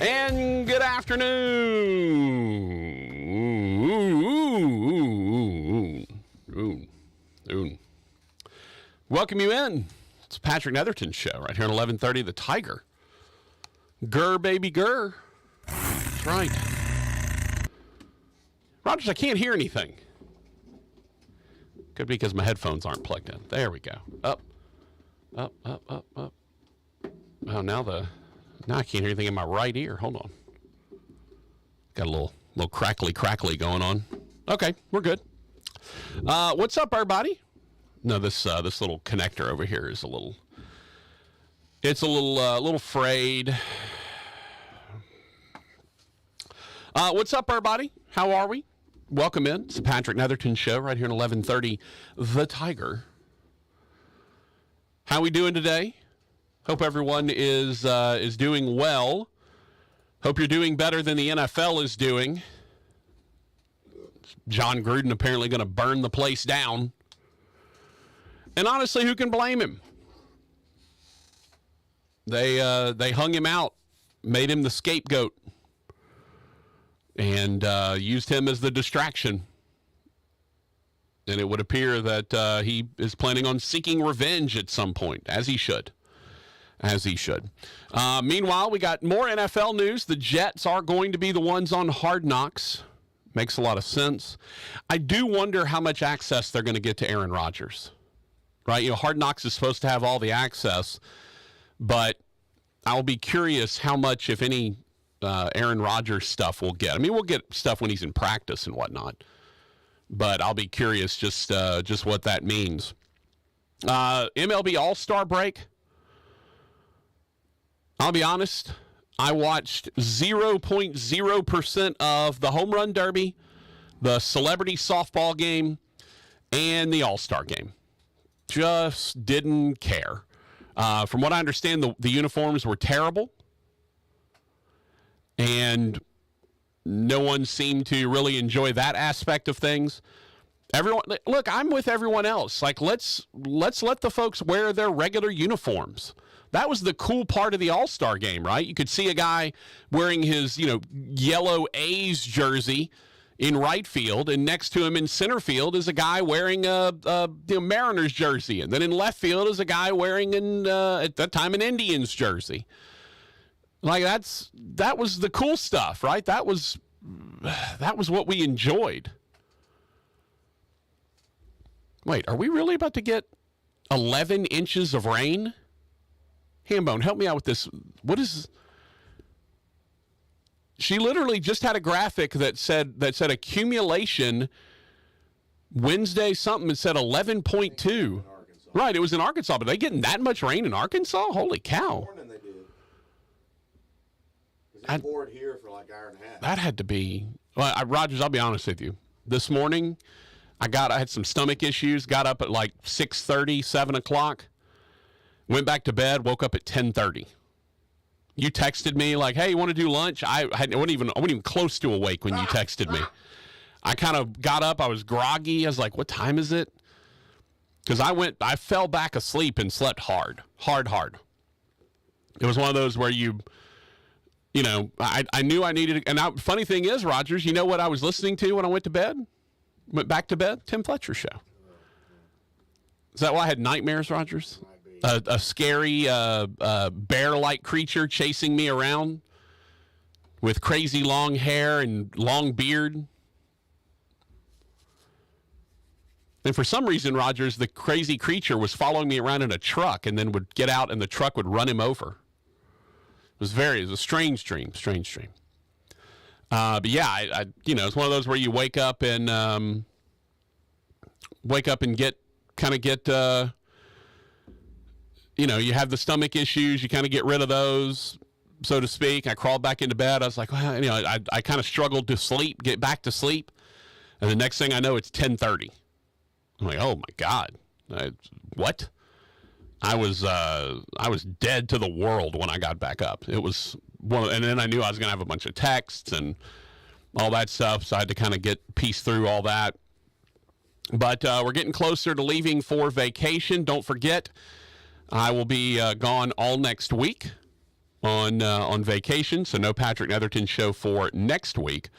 And good afternoon. Welcome you in. It's Patrick Netherton show right here on 1130 The Tiger. Grr, baby, grr. That's right. Rogers, I can't hear anything. Could be because my headphones aren't plugged in. There we go. Up. Oh, now I can't hear anything in my right ear. Hold on. Got a little crackly going on. Okay, we're good. What's up, everybody? No, this little connector over here is a little frayed. What's up, everybody? How are we? Welcome in. It's the Patrick Netherton show right here at 1130 The Tiger. How we doing today? Hope everyone is doing well. Hope you're doing better than the NFL is doing. John Gruden apparently going to burn the place down. And honestly, who can blame him? They hung him out, made him the scapegoat, and used him as the distraction. And it would appear that he is planning on seeking revenge at some point, as he should. Meanwhile, we got more NFL news. The Jets are going to be the ones on Hard Knocks. Makes a lot of sense. I do wonder how much access they're going to get to Aaron Rodgers. Right? Hard Knocks is supposed to have all the access, but I'll be curious how much, if any, Aaron Rodgers stuff we'll get. I mean, we'll get stuff when he's in practice and whatnot, but I'll be curious just what that means. MLB All-Star break. I'll be honest, I watched 0.0% of the Home Run Derby, the Celebrity Softball game, and the All-Star game. Just didn't care. From what I understand, the uniforms were terrible, and no one seemed to really enjoy that aspect of things. Everyone, look, I'm with everyone else. Like, let's let the folks wear their regular uniforms. That was the cool part of the All-Star game, right? You could see a guy wearing his, yellow A's jersey in right field, and next to him in center field is a guy wearing a Mariners jersey, and then in left field is a guy wearing at that time an Indians jersey. Like that was the cool stuff, right? That was what we enjoyed. Wait, are we really about to get 11 inches of rain? Hambone, help me out with this. What is? She literally just had a graphic that said accumulation Wednesday something. It said 11.2. Right, it was in Arkansas, but are they getting that much rain in Arkansas? Holy cow! This morning they did. They poured here for like an hour and a half. That had to be. Well, Rogers, I'll be honest with you. This morning, I had some stomach issues. Got up at like 6:30, 7 o'clock. Went back to bed, woke up at 10:30. You texted me like, "Hey, you want to do lunch?" I wasn't even close to awake when you texted me. I kind of got up. I was groggy. I was like, "What time is it?" Because I fell back asleep and slept hard. It was one of those where I knew I needed. And funny thing is, Rogers, you know what I was listening to when I went to bed? Went back to bed? Tim Fletcher show. Is that why I had nightmares, Rogers? A scary bear-like creature chasing me around with crazy long hair and long beard. And for some reason, Rogers, the crazy creature was following me around in a truck and then would get out and the truck would run him over. It was a strange dream. But yeah, it's one of those where you wake up and get you have the stomach issues, you kind of get rid of those, so to speak. I crawled back into bed. I was like, well, I kind of struggled to get back to sleep. And the next thing I know, it's 10:30. I'm like, oh my God, what? I was dead to the world when I got back up. It was and then I knew I was going to have a bunch of texts and all that stuff. So I had to kind of piece through all that. But we're getting closer to leaving for vacation. Don't forget, I will be gone all next week. on vacation, so no Patrick Netherton show for next week,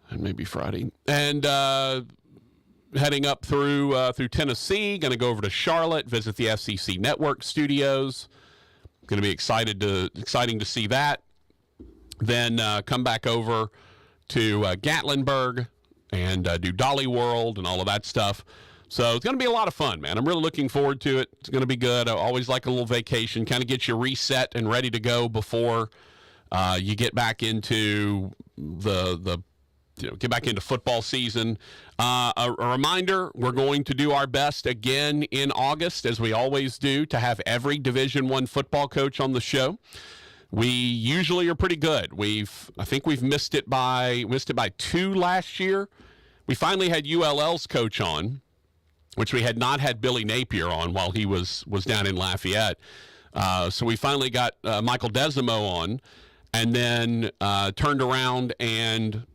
and maybe Friday. And heading up through Tennessee, going to go over to Charlotte, visit the FCC Network studios. Going to be exciting to see that. Then come back over to Gatlinburg and do Dolly World and all of that stuff. So it's going to be a lot of fun, man. I'm really looking forward to it. It's going to be good. I always like a little vacation, kind of get you reset and ready to go before you get back into get back into football season. A reminder, we're going to do our best again in August, as we always do, to have every Division I football coach on the show. We usually are pretty good. I think we've missed it by 2 last year. We finally had ULL's coach on, which we had not had Billy Napier on while he was down in Lafayette. So we finally got Michael Desimo on, and then turned around and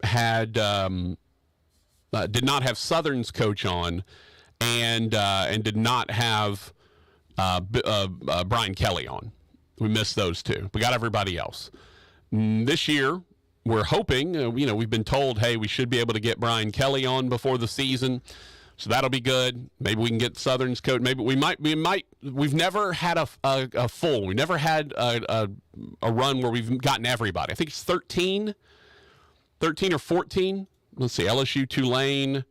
had did not have Southern's coach on, and did not have Brian Kelly on. We missed those two. We got everybody else. This year, we're hoping, we've been told, hey, we should be able to get Brian Kelly on before the season. So that'll be good. Maybe we can get Southern's coach. Maybe we might. We've never had a full. We never had a run where we've gotten everybody. I think it's 13 or 14. Let's see. LSU, Tulane,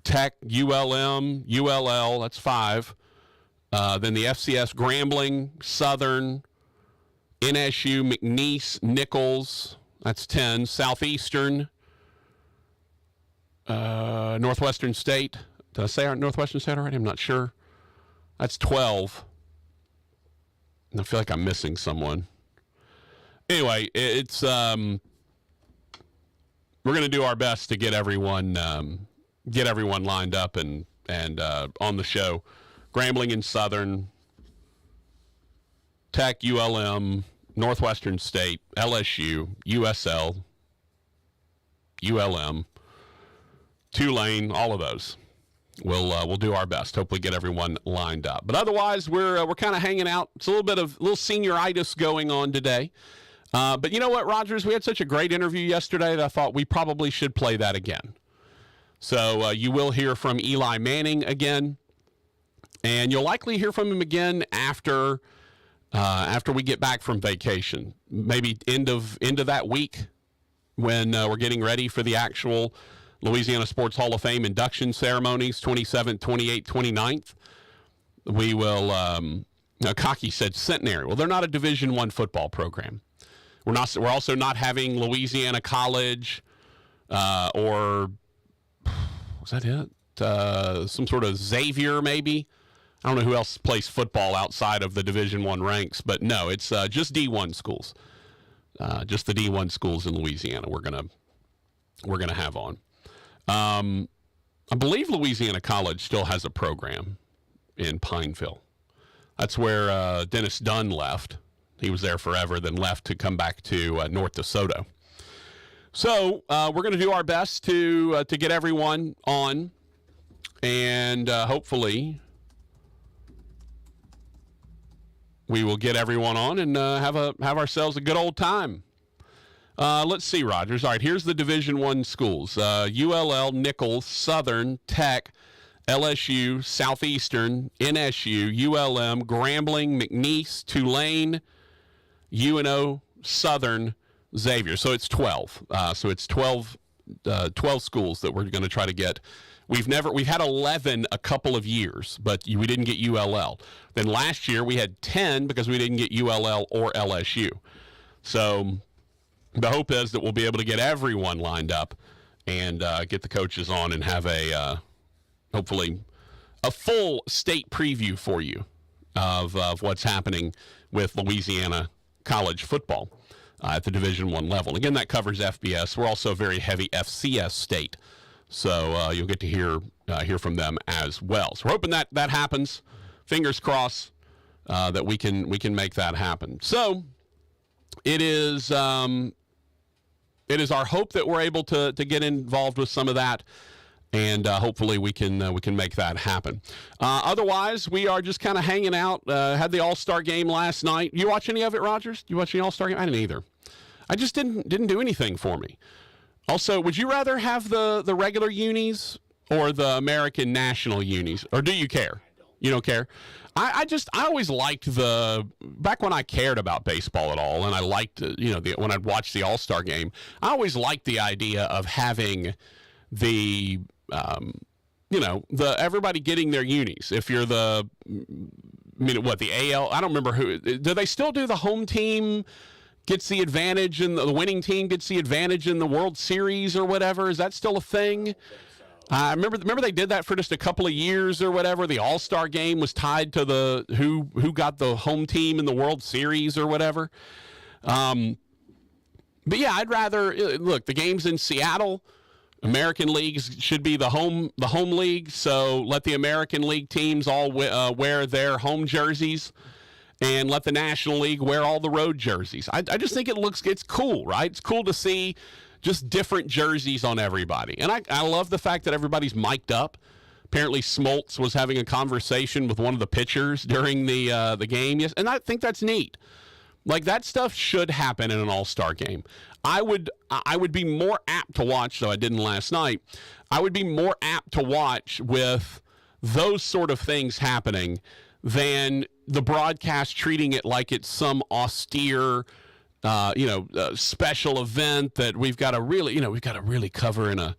Tech, ULM, ULL. That's 5. Then the FCS, Grambling, Southern, NSU, McNeese, Nichols. That's 10. Southeastern. Northwestern State. Did I say Northwestern State already? I'm not sure. That's 12. I feel like I'm missing someone. Anyway, it's we're going to do our best to get everyone lined up and on the show. Grambling and Southern, Tech, ULM, Northwestern State, LSU, USL, ULM, Tulane, all of those. We'll do our best. Hopefully, get everyone lined up. But otherwise, we're kind of hanging out. It's a little senioritis going on today. But you know what, Rogers? We had such a great interview yesterday that I thought we probably should play that again. So you will hear from Eli Manning again, and you'll likely hear from him again after we get back from vacation. Maybe end of that week when we're getting ready for the actual Louisiana Sports Hall of Fame induction ceremonies, 27th, 28th, 29th. We will, Cocky said centenary. Well, they're not a Division I football program. We're also not having Louisiana College or, was that it? Some sort of Xavier, maybe. I don't know who else plays football outside of the Division I ranks, but no, it's just D1 schools. Just the D1 schools in Louisiana we're gonna have on. I believe Louisiana College still has a program in Pineville. That's where Dennis Dunn left. He was there forever, then left to come back to North DeSoto. So we're going to do our best to get everyone on, and hopefully we will get everyone on and have ourselves a good old time. Let's see, Rogers. All right, here's the Division I schools. ULL, Nichols, Southern, Tech, LSU, Southeastern, NSU, ULM, Grambling, McNeese, Tulane, UNO, Southern, Xavier. So it's 12. So it's 12 schools that we're going to try to get. We've had 11 a couple of years, but we didn't get ULL. Then last year we had 10 because we didn't get ULL or LSU. So the hope is that we'll be able to get everyone lined up and get the coaches on and have hopefully a full state preview for you of what's happening with Louisiana college football at the Division I level. Again, that covers FBS. We're also a very heavy FCS state, so you'll get to hear from them as well. So we're hoping that happens. Fingers crossed that we can make that happen. So it is our hope that we're able to get involved with some of that And hopefully we can make that happen. Otherwise, we are just kind of hanging out. Had the All-Star game last night. You watch any of it, Rogers? You watch any All-Star game? I didn't either. I just didn't do anything for me. Also, would you rather have the regular unis or the American national unis, or do you care? You don't care? I always liked back when I cared about baseball at all, and I liked when I'd watch the All-Star game. I always liked the idea of having the everybody getting their unis. If you're the AL, I don't remember who. Do they still do the home team gets the advantage and the winning team gets the advantage in the World Series or whatever? Is that still a thing? I remember they did that for just a couple of years or whatever. The All-Star game was tied to the who got the home team in the World Series or whatever. But yeah, I'd rather look. The game's in Seattle. American leagues should be the home league, so let the American League teams all wear their home jerseys, and let the National League wear all the road jerseys. I just think it's cool, right? It's cool to see just different jerseys on everybody. And I love the fact that everybody's mic'd up. Apparently Smoltz was having a conversation with one of the pitchers during the game. Yes, and I think that's neat. Like, that stuff should happen in an all-star game. I would be more apt to watch, though I didn't last night, I would be more apt to watch with those sort of things happening than the broadcast treating it like it's some austere special event that we've got to really cover in a,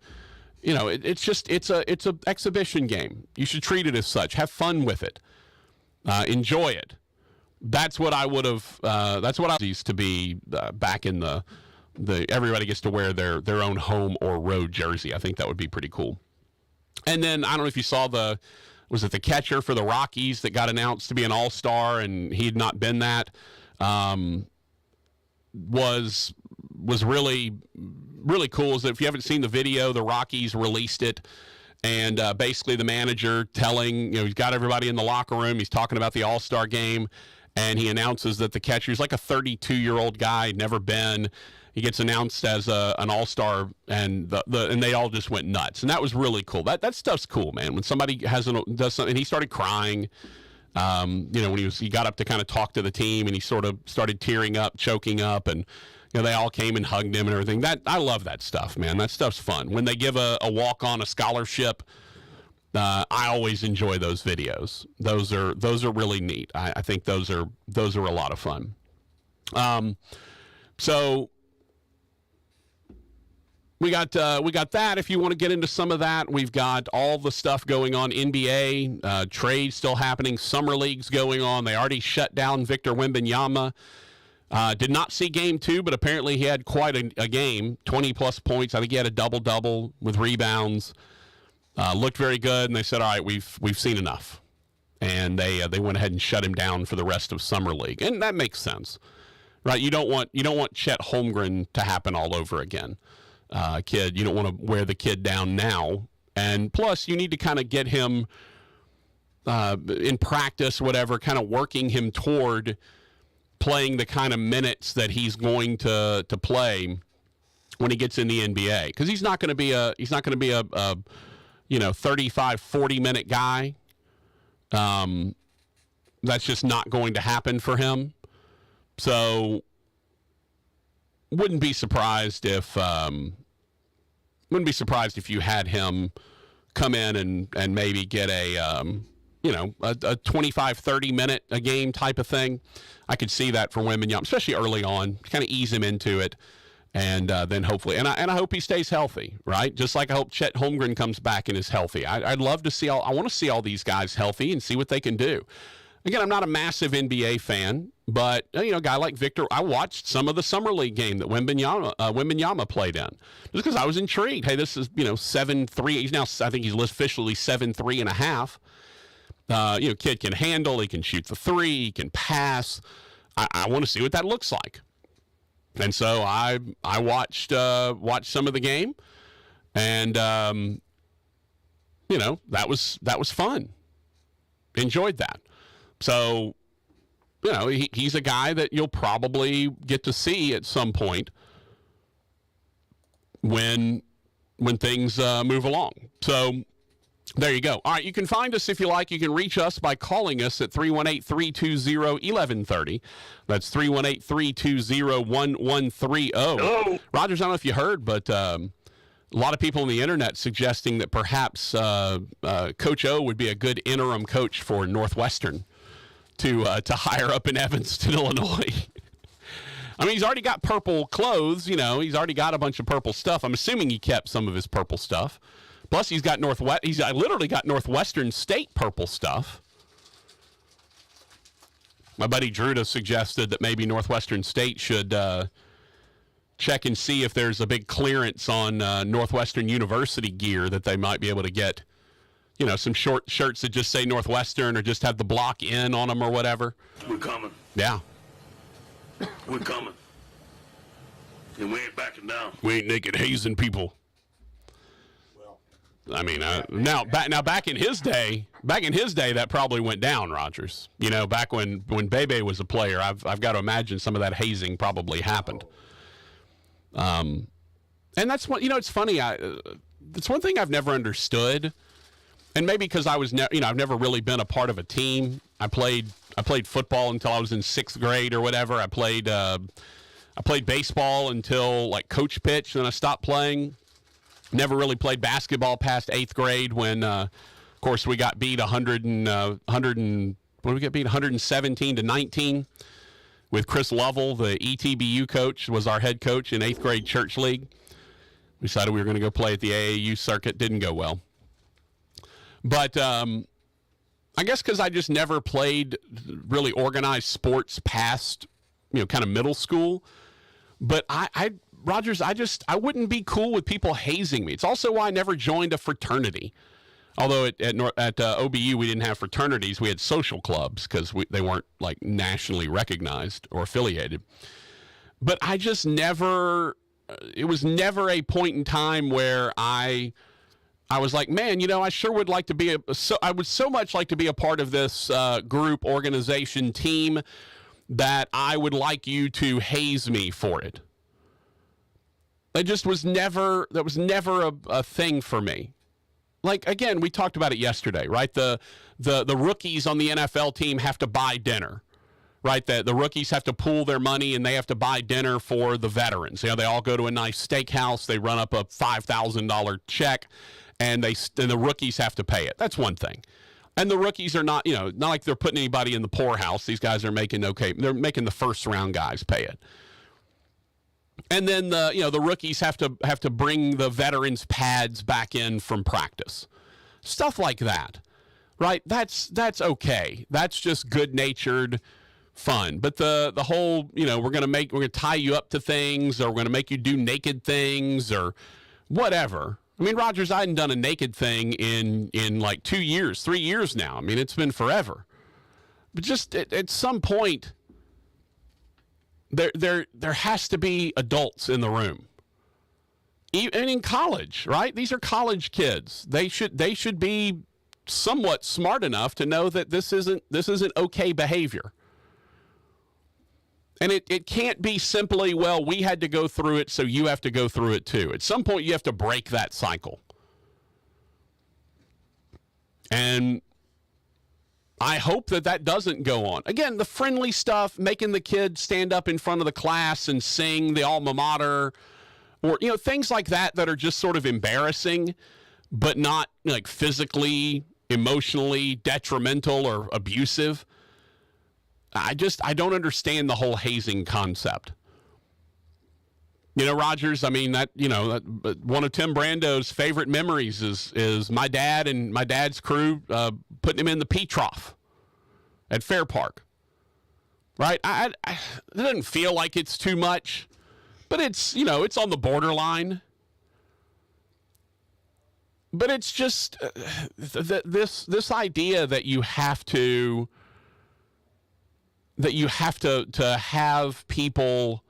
it's a exhibition game. You should treat it as such. Have fun with it. Enjoy it. That's what I would have. That's what I used to be back in the everybody gets to wear their own home or road jersey. I think that would be pretty cool. And then I don't know if you saw was it the catcher for the Rockies that got announced to be an all-star and he had not been that. Was really, really cool is that if you haven't seen the video, the Rockies released it, and basically the manager telling, he's got everybody in the locker room, he's talking about the All-Star game, and he announces that the catcher's like a 32-year-old guy, never been. He gets announced as an all-star, and and they all just went nuts, and that was really cool. That stuff's cool, man. When somebody does something, and he started crying. When he got up to kind of talk to the team, and he sort of started tearing up, choking up, and they all came and hugged him and everything. I love that stuff, man. That stuff's fun. When they give a walk-on a scholarship, I always enjoy those videos. Those are really neat. I think those are a lot of fun. So we got that. If you want to get into some of that, we've got all the stuff going on. NBA trades still happening. Summer leagues going on. They already shut down Victor Wembanyama. Did not see game 2, but apparently he had quite a game. 20-plus points. I think he had a double-double with rebounds. Looked very good, and they said, all right, we've seen enough. And they went ahead and shut him down for the rest of summer league. And that makes sense, right? You don't want Chet Holmgren to happen all over again. Kid, you don't want to wear the kid down now. And plus, you need to kind of get him in practice, whatever, kind of working him toward playing the kind of minutes that he's going to play when he gets in the NBA. Because he's not going to be a 35, 40-minute guy. That's just not going to happen for him. So wouldn't be surprised if you had him come in and maybe get a 25, 30-minute a game type of thing. I could see that for Wembanyama, especially early on, kind of ease him into it. And then hopefully, and I hope he stays healthy, right? Just like I hope Chet Holmgren comes back and is healthy. I'd love to see I want to see all these guys healthy and see what they can do. Again, I'm not a massive NBA fan, but a guy like Victor, I watched some of the summer league game that Wembanyama played in, just because I was intrigued. Hey, this is 7'3". He's now, I think he's officially 7'3.5". Kid can handle. He can shoot the three. He can pass. I want to see what that looks like. And so I watched some of the game, and that was fun. Enjoyed that. So he's a guy that you'll probably get to see at some point when things move along. So there you go. All right, you can find us if you like. You can reach us by calling us at 318-320-1130. That's 318-320-1130. Hello? Rogers, I don't know if you heard, but a lot of people on the internet suggesting that perhaps Coach O would be a good interim coach for Northwestern to hire up in Evanston, Illinois. I mean, he's already got purple clothes, he's already got a bunch of purple stuff. I'm assuming he kept some of his purple stuff. Plus, he's literally got Northwestern State purple stuff. My buddy Druda suggested that maybe Northwestern State should check and see if there's a big clearance on Northwestern University gear that they might be able to get, some short shirts that just say Northwestern or just have the block in on them or whatever. We're coming. Yeah. We're coming. And we ain't backing down. We ain't naked hazing people. Well, I mean, back in his day, that probably went down, Rogers. Back when Bebe was a player, I've got to imagine some of that hazing probably happened. And that's what it's funny. It's one thing I've never understood, and maybe because I was, I've never really been a part of a team. I played football until I was in 6th grade or whatever. I played baseball until like coach pitch, and then I stopped playing. Never really played basketball past 8th grade when, of course, we got beat 117 to 19 with Chris Lovell, the ETBU coach, was our head coach in 8th grade church league. We decided we were going to go play at the AAU circuit. Didn't go well. But I guess because I just never played really organized sports past, kind of middle school. But Rogers, I wouldn't be cool with people hazing me. It's also why I never joined a fraternity. Although at OBU we didn't have fraternities, we had social clubs because they weren't like nationally recognized or affiliated. But I just never. It was never a point in time where I was like, man, I sure would like to be I would so much like to be a part of this group, organization, team that I would like you to haze me for it. That was never a thing for me. Like, again, we talked about it yesterday, right? The rookies on the NFL team have to buy dinner, right? The rookies have to pool their money and they have to buy dinner for the veterans. They all go to a nice steakhouse, they run up a $5,000 check, and the rookies have to pay it. That's one thing. And the rookies are not, not like they're putting anybody in the poorhouse. These guys are making okay. They're making the first round guys pay it. And then the rookies have to bring the veterans' pads back in from practice. Stuff like that. Right? That's okay. That's just good-natured fun. But the whole, we're going to tie you up to things, or we're going to make you do naked things or whatever. I mean, Rogers, I hadn't done a naked thing in like 2 years, 3 years now. I mean, it's been forever. But just at some point, there has to be adults in the room. And in college, right? These are college kids. They should be somewhat smart enough to know that this isn't okay behavior. And it can't be simply, well, we had to go through it, so you have to go through it too. At some point, you have to break that cycle. And I hope that doesn't go on. Again, the friendly stuff, making the kid stand up in front of the class and sing the alma mater, or things like that are just sort of embarrassing, but not like physically, emotionally detrimental or abusive. I don't understand the whole hazing concept. Rogers, I mean, one of Tim Brando's favorite memories is my dad and my dad's crew putting him in the pea trough at Fair Park. Right? It doesn't feel like it's too much, but it's on the borderline. But it's just this idea that you have to have people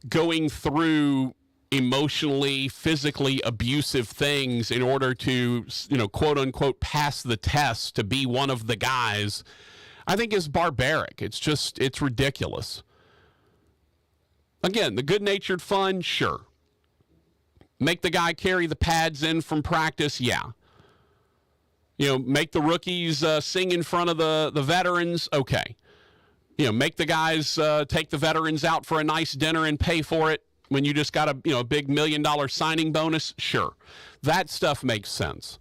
going through emotionally, physically abusive things in order to, quote unquote, pass the test to be one of the guys, I think is barbaric. It's ridiculous. Again, the good-natured fun, sure. Make the guy carry the pads in from practice? Yeah. Make the rookies sing in front of the veterans? Okay. Make the guys take the veterans out for a nice dinner and pay for it when you just got a big $1 million signing bonus? Sure. That stuff makes sense.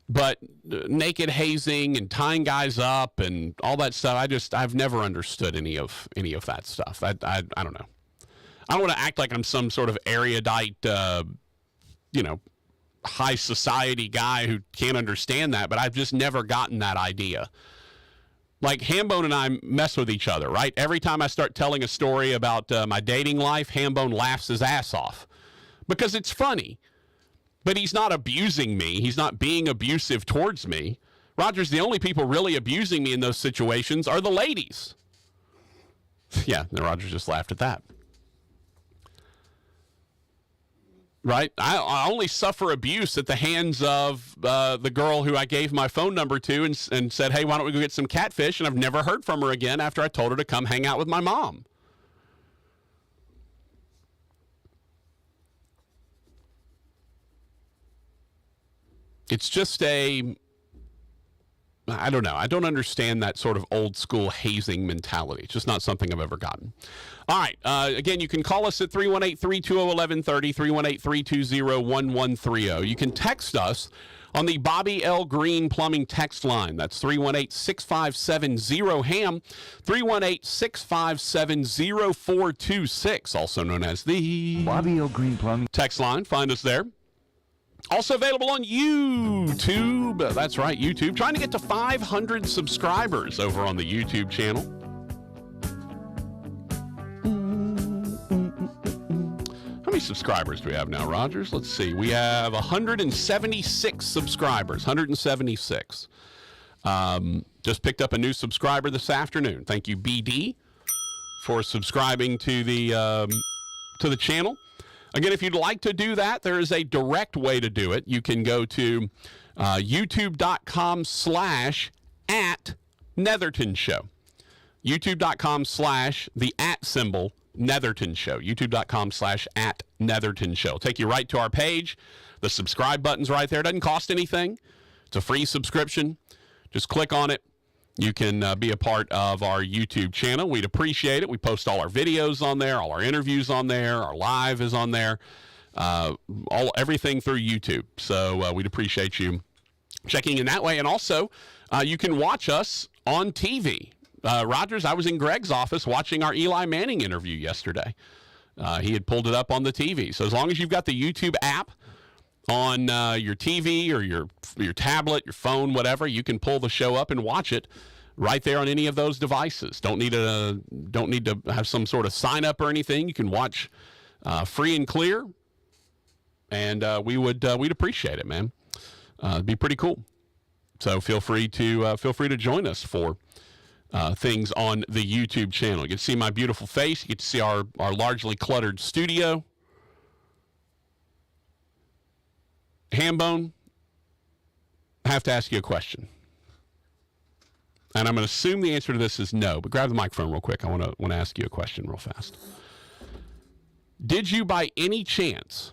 But naked hazing and tying guys up and all that stuff, I've never understood any of that stuff. I don't know. I don't want to act like I'm some sort of erudite, high society guy who can't understand that, but I've just never gotten that idea. Like, Hambone and I mess with each other, right? Every time I start telling a story about my dating life, Hambone laughs his ass off because it's funny. But he's not abusing me. He's not being abusive towards me. Rogers, the only people really abusing me in those situations are the ladies. Yeah, and Rogers just laughed at that. Right? I only suffer abuse at the hands of the girl who I gave my phone number to and said, hey, why don't we go get some catfish? And I've never heard from her again after I told her to come hang out with my mom. It's just I don't know. I don't understand that sort of old school hazing mentality. It's just not something I've ever gotten. All right. Again, you can call us at 318-320-1130, 318-320-1130. You can text us on the Bobby L. Green Plumbing text line. That's 318-657-0HAM, 318-657-0426, also known as the Bobby L. Green Plumbing text line. Find us there. Also available on YouTube. That's right, YouTube. Trying to get to 500 subscribers over on the YouTube channel. How many subscribers do we have now, Rogers? Let's see. We have 176 subscribers. 176. Just picked up a new subscriber this afternoon. Thank you, BD, for subscribing to the channel. Again, if you'd like to do that, there is a direct way to do it. You can go to youtube.com/@Netherton Show. youtube.com/the @ Netherton Show. youtube.com/@Netherton Show. Take you right to our page. The subscribe button's right there. It doesn't cost anything. It's a free subscription. Just click on it. You can be a part of our YouTube channel. We'd appreciate it. We post all our videos on there, all our interviews on there, our live is on there, everything through YouTube. So we'd appreciate you checking in that way. And also, you can watch us on TV. Rogers, I was in Greg's office watching our Eli Manning interview yesterday. He had pulled it up on the TV. So as long as you've got the YouTube app on your TV or your tablet, your phone, whatever, you can pull the show up and watch it right there on any of those devices. Don't need to have some sort of sign up or anything. You can watch free and clear, and we'd appreciate it, man. It'd be pretty cool. So feel free to join us for things on the YouTube channel. You can see my beautiful face. You get to see our largely cluttered studio. Hambone, I have to ask you a question. And I'm going to assume the answer to this is no, but grab the microphone real quick. I want to ask you a question real fast. Did you by any chance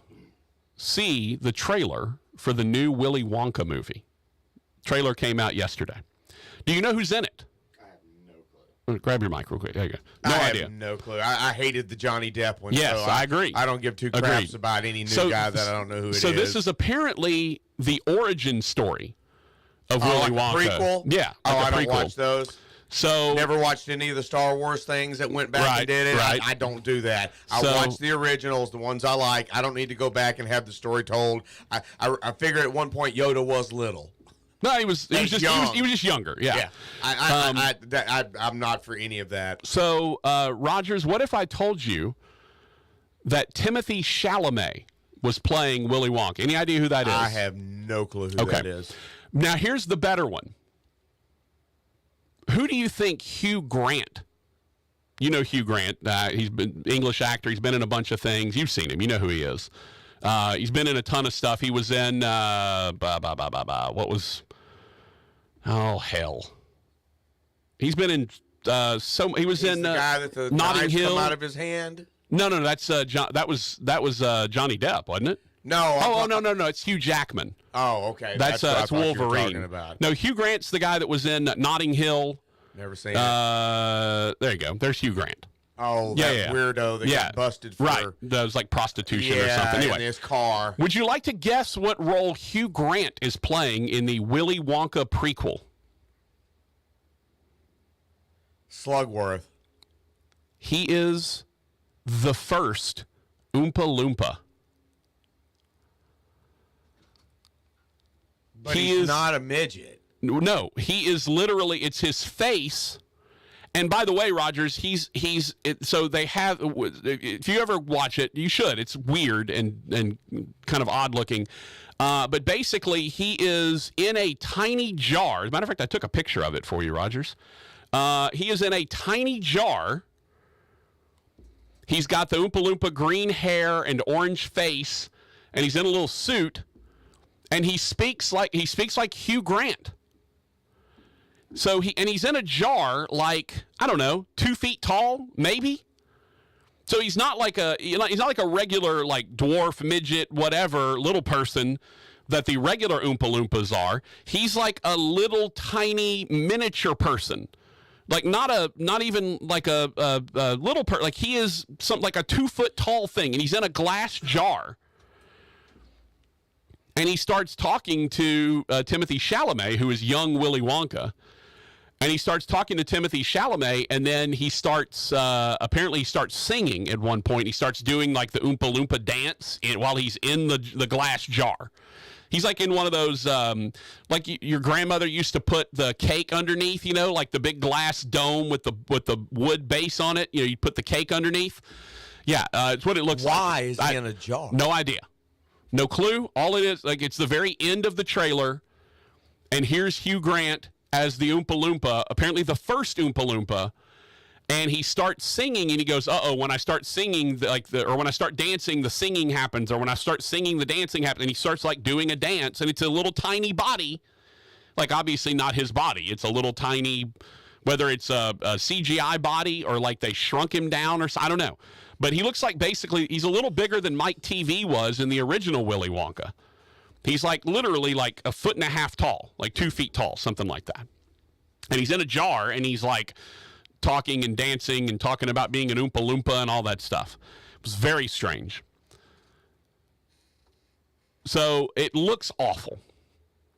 see the trailer for the new Willy Wonka movie? Trailer came out yesterday. Do you know who's in it? I have no clue. Grab your mic real quick. There you go. No idea. I have no clue. I hated the Johnny Depp one. Yes, so I agree. I don't give two craps Agreed. about any new guy that I don't know who it is. So this is apparently the origin story of Willy like Wonka. a prequel? Yeah. Oh, like I a don't prequel. watch those. So Never watched any of the Star Wars things that went back and did it. Right. I don't do that. I So- watch the originals, the ones I like. I don't need to go back and have the story told. I figure at one point Yoda was little. No, he was just younger. Yeah. I'm not for any of that. So, Rogers, what if I told you that Timothy Chalamet was playing Willy Wonka? Any idea who that is? I have no clue who that is. Now, here's the better one. Who do you think Hugh Grant? You know Hugh Grant. He's been English actor. He's been in a bunch of things. You've seen him. You know who he is. He's been in a ton of stuff. He was in what was? Oh hell! He's been in He was in the guy that the Notting knives Hill. come out of his hand. No. That's John. That was Johnny Depp, wasn't it? No. No. It's Hugh Jackman. Oh, okay. That's what I thought you were Wolverine. talking about. No, Hugh Grant's the guy that was in Notting Hill. Never seen it. There you go. There's Hugh Grant. Oh, that weirdo that got busted for That was like prostitution or something. Anyway, in his car. would you like to guess what role Hugh Grant is playing in the Willy Wonka prequel? Slugworth. He is the first Oompa Loompa. But he's not a midget. No, he is literally, it's his face. And by the way, Rogers, so they have, if you ever watch it, you should. It's weird and kind of odd looking. But basically, he is in a tiny jar. As a matter of fact, I took a picture of it for you, Rogers. He is in a tiny jar. He's got the Oompa Loompa green hair and orange face, and he's in a little suit, and he speaks like Hugh Grant. So he's in a jar, like, I don't know, 2 feet tall, maybe. So he's not like a regular, like, dwarf, midget, whatever little person that the regular Oompa Loompas are. He's like a little tiny miniature person. Like not even like a little person. Like he is something like a 2 foot tall thing, and he's in a glass jar. And he starts talking to Timothy Chalamet, who is young Willy Wonka. And he starts talking to Timothy Chalamet, and then he starts apparently he starts singing at one point. He starts doing like the Oompa Loompa dance while he's in the glass jar. He's like in one of those, like your grandmother used to put the cake underneath, like the big glass dome with the wood base on it. You put the cake underneath. Yeah, it's what it looks like. Why is he in a jar? No idea. No clue. All it is, like, it's the very end of the trailer, and here's Hugh Grant as the Oompa Loompa, apparently the first Oompa Loompa, and he starts singing, and he goes, uh-oh, when I start singing, or when I start dancing, the singing happens, or when I start singing, the dancing happens, and he starts, like, doing a dance, and it's a little tiny body, like, obviously not his body. It's a little tiny, whether it's a CGI body, or, like, they shrunk him down, or I don't know. But he looks like, basically, he's a little bigger than Mike TV was in the original Willy Wonka. He's, like, literally, like, 1.5 feet tall, like 2 feet tall, something like that. And he's in a jar, and he's, like, talking and dancing and talking about being an Oompa Loompa and all that stuff. It was very strange. So it looks awful,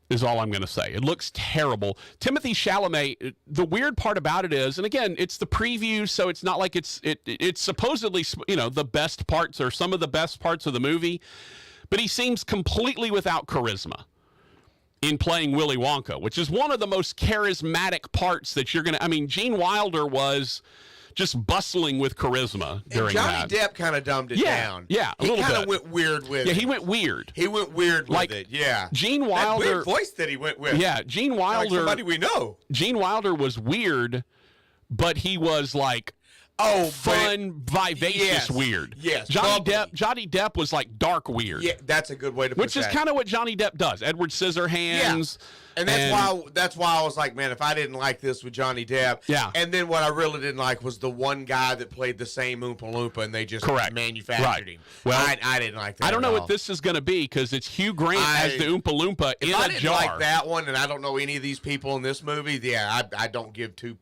is all I'm going to say. It looks terrible. Timothy Chalamet, the weird part about it is, and again, it's the preview, so it's not like it's supposedly, the best parts or some of the best parts of the movie, but he seems completely without charisma in playing Willy Wonka, which is one of the most charismatic parts that you're going to... I mean, Gene Wilder was just bustling with charisma during that. Johnny Depp kind of dumbed it down. Yeah, a little bit. He kind of went weird with it. Yeah, he went weird. He went weird with it, yeah. Gene Wilder... That weird voice that he went with. Yeah, Gene Wilder... Like somebody we know. Gene Wilder was weird, but he was like... fun, vivacious, weird. Yes, Johnny Depp was like dark weird. Yeah, that's a good way to put it. Which is kind of what Johnny Depp does. Edward Scissorhands. Yeah. And that's why I was like, man, if I didn't like this with Johnny Depp. Yeah. And then what I really didn't like was the one guy that played the same Oompa Loompa, and they just manufactured him. Well, I didn't like that. I don't know at all. what this is going to be, because it's Hugh Grant as the Oompa Loompa in a jar. If I didn't like that one, and I don't know any of these people in this movie, I don't give two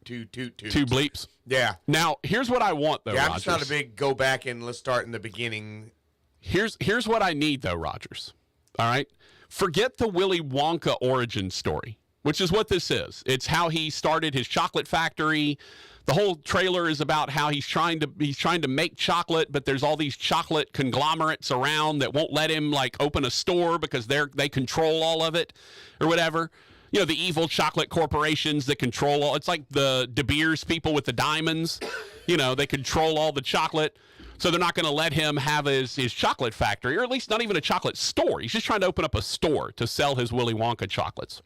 bleeps. Yeah. Now, here's what I want, though, yeah, I'm Rogers. just not a big go back and let's start in the beginning. Here's what I need, though, Rogers. All right? Forget the Willy Wonka origin story, which is what this is. It's how he started his chocolate factory. The whole trailer is about how he's trying to make chocolate, but there's all these chocolate conglomerates around that won't let him, like, open a store because they control all of it or whatever. The evil chocolate corporations that control all. It's like the De Beers people with the diamonds. They control all the chocolate. So they're not going to let him have his chocolate factory, or at least not even a chocolate store. He's just trying to open up a store to sell his Willy Wonka chocolates.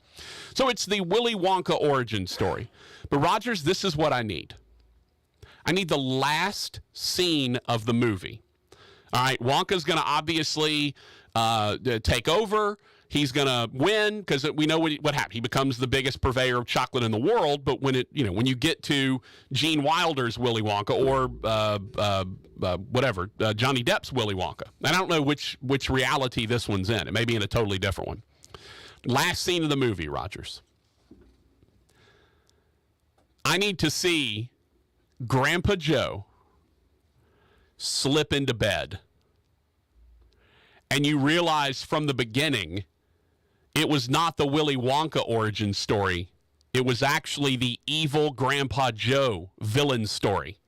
So it's the Willy Wonka origin story. But Rogers, this is what I need. I need the last scene of the movie. All right, Wonka's going to obviously take over. he's going to win because we know what happened. He becomes the biggest purveyor of chocolate in the world. But when when you get to Gene Wilder's Willy Wonka or Johnny Depp's Willy Wonka, and I don't know which reality this one's in. It may be in a totally different one. Last scene of the movie, Rogers. I need to see Grandpa Joe slip into bed. And you realize from the beginning, it was not the Willy Wonka origin story. It was actually the evil Grandpa Joe villain story.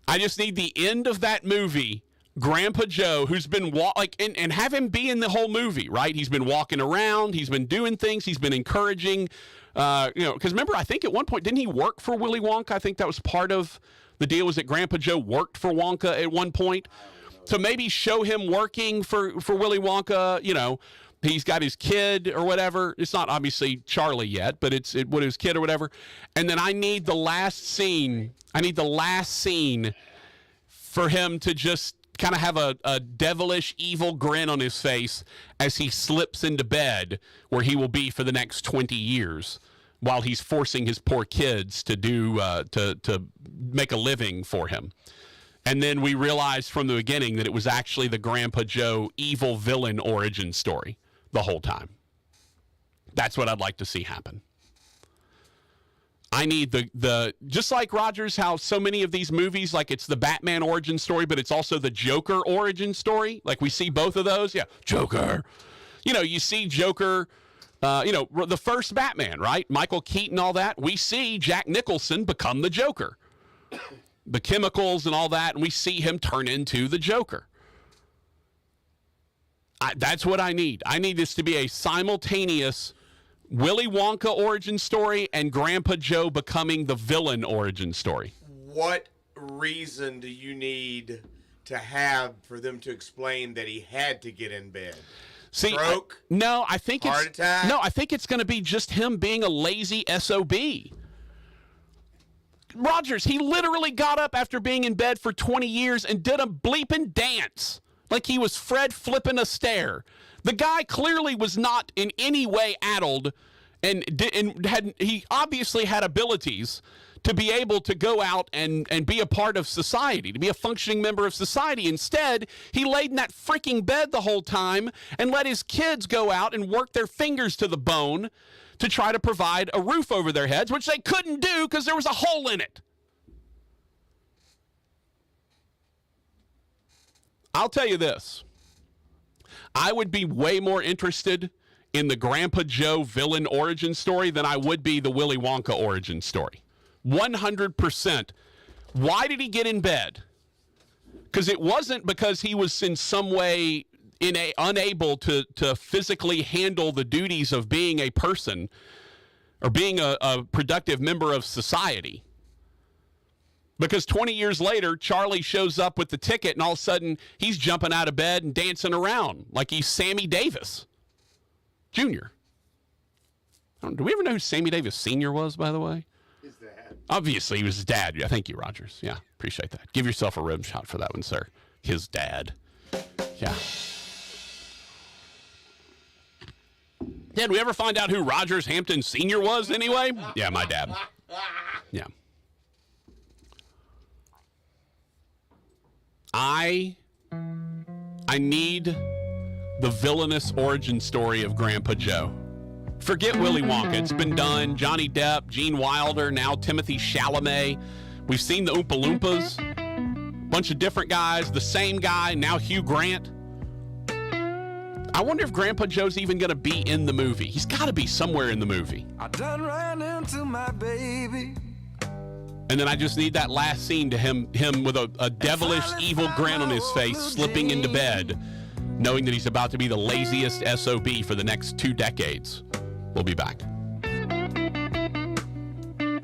I just need the end of that movie, Grandpa Joe, who's been and have him be in the whole movie, right? He's been walking around, he's been doing things, he's been encouraging, because remember, I think at one point, didn't he work for Willy Wonka? I think that was part of the deal, was that Grandpa Joe worked for Wonka at one point. So maybe show him working for Willy Wonka, he's got his kid or whatever. It's not obviously Charlie yet, but it's his kid or whatever. And then I need the last scene. For him to just kind of have a devilish, evil grin on his face as he slips into bed, where he will be for the next 20 years while he's forcing his poor kids to do to make a living for him. And then we realized from the beginning that it was actually the Grandpa Joe evil villain origin story the whole time. That's what I'd like to see happen. I need the just like Rogers, how so many of these movies, like it's the Batman origin story, but it's also the Joker origin story. Like we see both of those. Yeah, Joker. You see Joker, the first Batman, right? Michael Keaton, all that. We see Jack Nicholson become the Joker. The chemicals and all that, and we see him turn into the Joker. That's what I need. I need this to be a simultaneous Willy Wonka origin story and Grandpa Joe becoming the villain origin story. What reason do you need to have for them to explain that he had to get in bed? Stroke? I think heart attack? No, I think it's going to be just him being a lazy SOB. Rogers, he literally got up after being in bed for 20 years and did a bleeping dance like he was Fred flipping a stair. The guy clearly was not in any way addled, and he obviously had abilities to be able to go out and be a part of society, to be a functioning member of society. Instead, he laid in that freaking bed the whole time and let his kids go out and work their fingers to the bone to try to provide a roof over their heads, which they couldn't do because there was a hole in it. I'll tell you this. I would be way more interested in the Grandpa Joe villain origin story than I would be the Willy Wonka origin story. 100%. Why did he get in bed? Because it wasn't because he was in some way unable to physically handle the duties of being a person or being a productive member of society. Because 20 years later, Charlie shows up with the ticket, and all of a sudden, he's jumping out of bed and dancing around like he's Sammy Davis Jr. Do we ever know who Sammy Davis Sr. was, by the way? His dad. Obviously, he was his dad. Yeah, thank you, Rogers. Yeah, appreciate that. Give yourself a rim shot for that one, sir. His dad. Yeah. Did we ever find out who Rogers Hampton Sr. was anyway? Yeah, my dad. Yeah. I need the villainous origin story of Grandpa Joe. Forget Willy Wonka. It's been done. Johnny Depp, Gene Wilder, now Timothy Chalamet. We've seen the Oompa Loompas. Bunch of different guys. The same guy, now Hugh Grant. I wonder if Grandpa Joe's even going to be in the movie. He's got to be somewhere in the movie. I done ran into my baby. And then I just need that last scene to him with a devilish, evil grin on his face, slipping into bed, knowing that he's about to be the laziest SOB for the next 2 decades. We'll be back.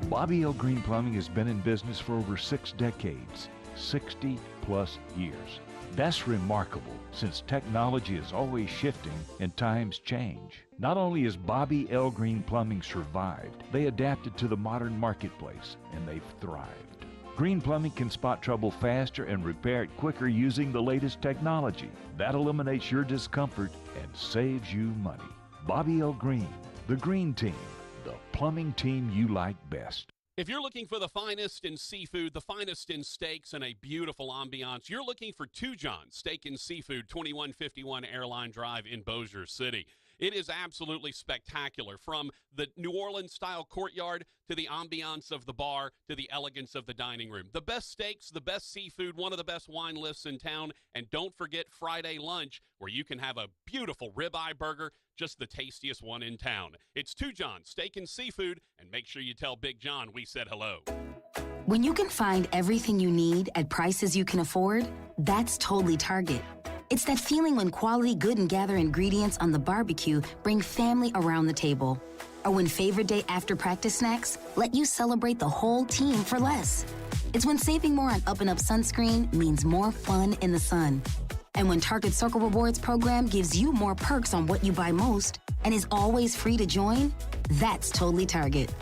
Bobby L. Green Plumbing has been in business for over 6 decades, 60 plus years. That's remarkable, since technology is always shifting and times change. Not only has Bobby L. Green Plumbing survived, they adapted to the modern marketplace and they've thrived. Green Plumbing can spot trouble faster and repair it quicker using the latest technology. That eliminates your discomfort and saves you money. Bobby L. Green, the Green Team, the plumbing team you like best. If you're looking for the finest in seafood, the finest in steaks, and a beautiful ambiance, you're looking for Two John Steak and Seafood, 2151 Airline Drive in Bossier City. It is absolutely spectacular, from the New Orleans-style courtyard to the ambiance of the bar to the elegance of the dining room. The best steaks, the best seafood, one of the best wine lists in town, and don't forget Friday lunch, where you can have a beautiful ribeye burger, just the tastiest one in town. It's Two John Steak and Seafood, and make sure you tell Big John we said hello. When you can find everything you need at prices you can afford, that's totally Target. It's that feeling when quality Good and Gather ingredients on the barbecue bring family around the table. Or when favorite day after practice snacks let you celebrate the whole team for less. It's when saving more on Up and Up sunscreen means more fun in the sun. And when Target Circle Rewards program gives you more perks on what you buy most and is always free to join, that's totally Target.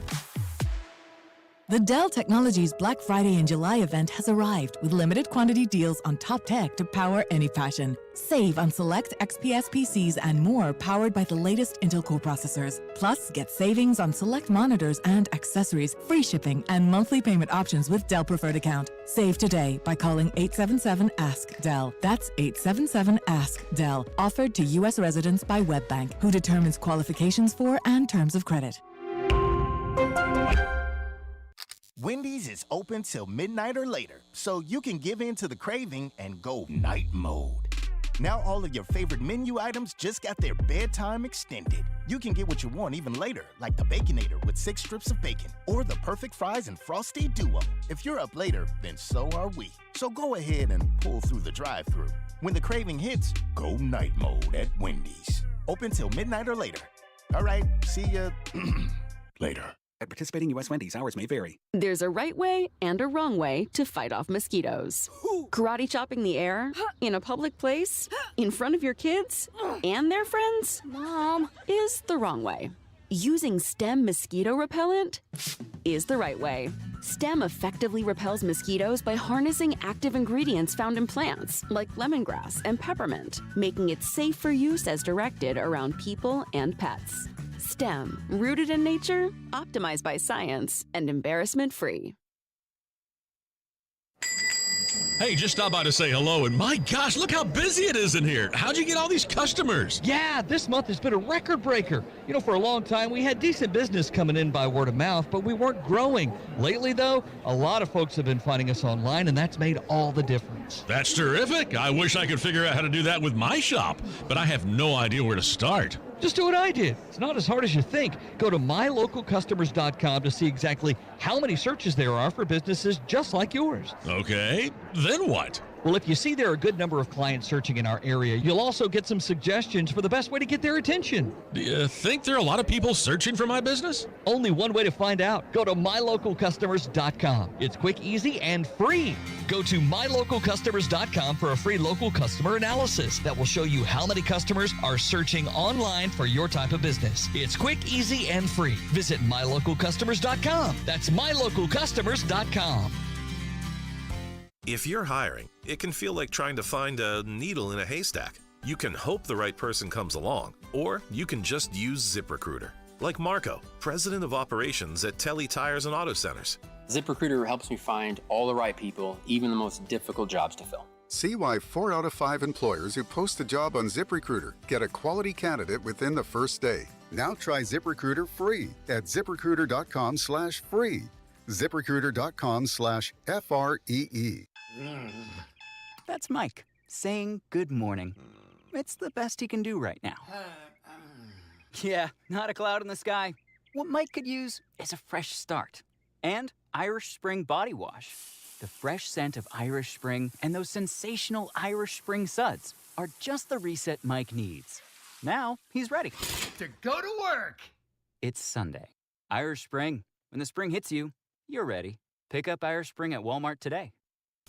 The Dell Technologies Black Friday in July event has arrived with limited quantity deals on top tech to power any passion. Save on select XPS PCs and more powered by the latest Intel Core processors. Plus, get savings on select monitors and accessories, free shipping, and monthly payment options with Dell Preferred Account. Save today by calling 877-ASK-DELL. That's 877-ASK-DELL. Offered to U.S. residents by WebBank, who determines qualifications for and terms of credit. Wendy's is open till midnight or later, so you can give in to the craving and go night mode. Now all of your favorite menu items just got their bedtime extended. You can get what you want even later, like the Baconator with 6 strips of bacon, or the perfect fries and Frosty Duo. If you're up later, then so are we. So go ahead and pull through the drive-thru. When the craving hits, go night mode at Wendy's. Open till midnight or later. All right, see ya later. At participating U.S. Wendy's, hours may vary. There's a right way and a wrong way to fight off mosquitoes. Karate chopping the air, in a public place, in front of your kids, and their friends, Mom, is the wrong way. Using STEM mosquito repellent is the right way. STEM effectively repels mosquitoes by harnessing active ingredients found in plants, like lemongrass and peppermint, making it safe for use as directed around people and pets. STEM, rooted in nature, optimized by science, and embarrassment-free. Hey, just stop by to say hello, and my gosh, look how busy it is in here. How'd you get all these customers? Yeah, this month has been a record breaker. You know, for a long time, we had decent business coming in by word of mouth, but we weren't growing. Lately, though, a lot of folks have been finding us online, and that's made all the difference. That's terrific. I wish I could figure out how to do that with my shop, but I have no idea where to start. Just do what I did. It's not as hard as you think. Go to mylocalcustomers.com to see exactly how many searches there are for businesses just like yours. Okay, then what? Well, if you see there are a good number of clients searching in our area, you'll also get some suggestions for the best way to get their attention. Do you think there are a lot of people searching for my business? Only one way to find out. Go to mylocalcustomers.com. It's quick, easy, and free. Go to mylocalcustomers.com for a free local customer analysis that will show you how many customers are searching online for your type of business. It's quick, easy, and free. Visit mylocalcustomers.com. That's mylocalcustomers.com. If you're hiring, it can feel like trying to find a needle in a haystack. You can hope the right person comes along, or you can just use ZipRecruiter. Like Marco, president of operations at Telly Tires and Auto Centers. ZipRecruiter helps me find all the right people, even the most difficult jobs to fill. See why 4 out of 5 employers who post a job on ZipRecruiter get a quality candidate within the first day. Now try ZipRecruiter free at ZipRecruiter.com/free. ZipRecruiter.com/FREE. That's Mike saying good morning. It's the best he can do right now. Yeah, not a cloud in the sky. What Mike could use is a fresh start. And Irish Spring Body Wash. The fresh scent of Irish Spring and those sensational Irish Spring suds are just the reset Mike needs. Now he's ready to go to work. It's Sunday. Irish Spring. When the spring hits you, you're ready. Pick up Irish Spring at Walmart today.